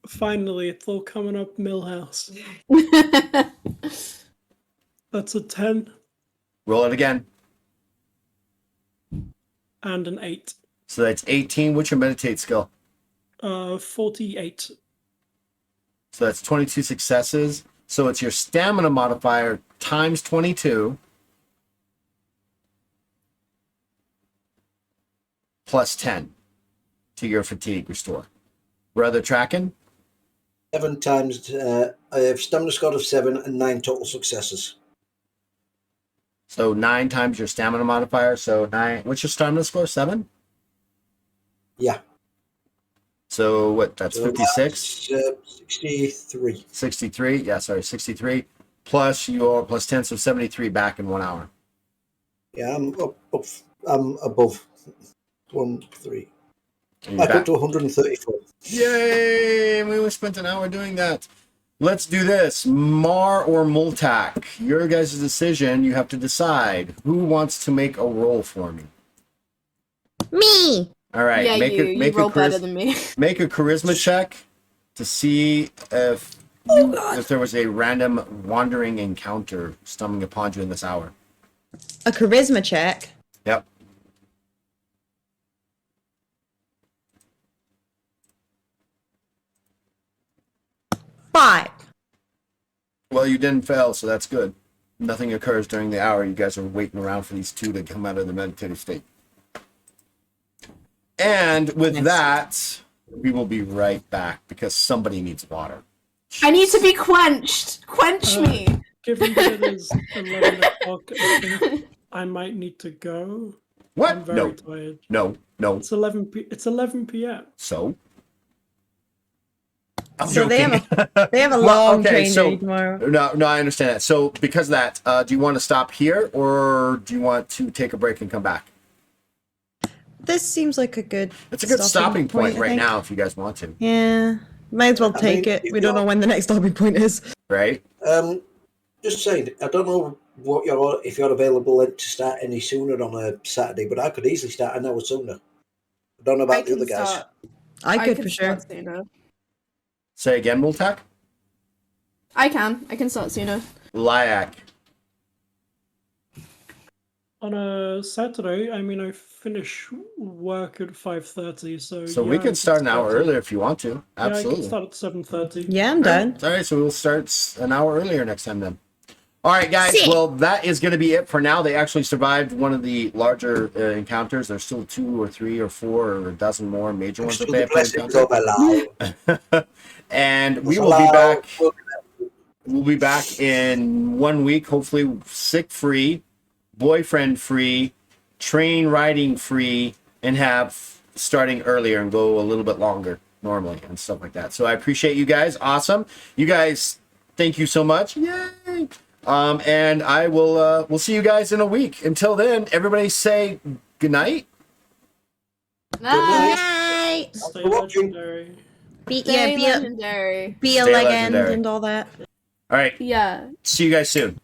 Finally, it's all coming up Millhouse. That's a 10 Roll it again. and an 8. So that's 18. What's your meditate skill? 48. So that's 22 successes. So it's your stamina modifier times 22 plus 10 to your fatigue restore. Brother tracking? 7 times. I have stamina score of 7 and 9 total successes. So 9 times your stamina modifier. So 9. What's your stamina score? 7? Yeah. So what? That's So 56? that's, 63. 63? Yeah, sorry, 63. Plus your plus 10, so 73 back in 1 hour. Yeah, I'm above 1, 3. And you're Back up back. to 134. Yay! We only spent an hour doing that. Let's do this. Mar or Multak? Your guys' decision. You have to decide who wants to make a roll for me. Me. All right. Yeah, make you roll better than me. Make a charisma check to see if there was a random wandering encounter stumbling upon you in this hour. A charisma check. Yep. 5. Well, you didn't fail, so that's good. Nothing occurs during the hour. You guys are waiting around for these two to come out of the meditative state. And with that, we will be right back because somebody needs water. I need to be quenched. Quench me. Given that it is 11 o'clock, I think I might need to go. What? I'm very tired. No. It's 11 p.m. So? I'm So they joking. have a Well, long okay, train so- journey tomorrow. No, I understand that. So because of that, do you want to stop here or do you want to take a break and come back? This seems like a good. It's a good stopping point I right think. now if you guys want to, Yeah, might as well I take mean, it. if We don't know you're- when the next stopping point is. right? Just saying, I don't know if you're available to start any sooner on a Saturday, but I could easily start an hour sooner. I don't know about the other guys. I could for sure. Start sooner. Say again, Multak? I can start sooner. Lyak. On a Saturday, I mean, I finish work at 5:30, so So yeah, we I can start an hour at- earlier if you want to. Yeah, I Absolutely. can start at 7:30. Yeah, I'm done. All right, so we'll start an hour earlier next time then. All right, guys. Sick. Well, that is going to be it for now. They actually survived one of the larger encounters. There's still 2 or 3 or 4 or a dozen more major ones that So they the have to blessings encounter. of Allah. And we will be back. We'll be back in 1 week, hopefully sick free, boyfriend free, train riding free, and have starting earlier and go a little bit longer normally and stuff like that. So I appreciate you guys. Awesome. You guys, thank you so much. Yay. And I will we'll see you guys in a week. Until then, everybody say good night. Night. Stay for watching. legendary. Be Stay a legendary. be a Stay legend legendary. and all that. All right. Yeah. See you guys soon.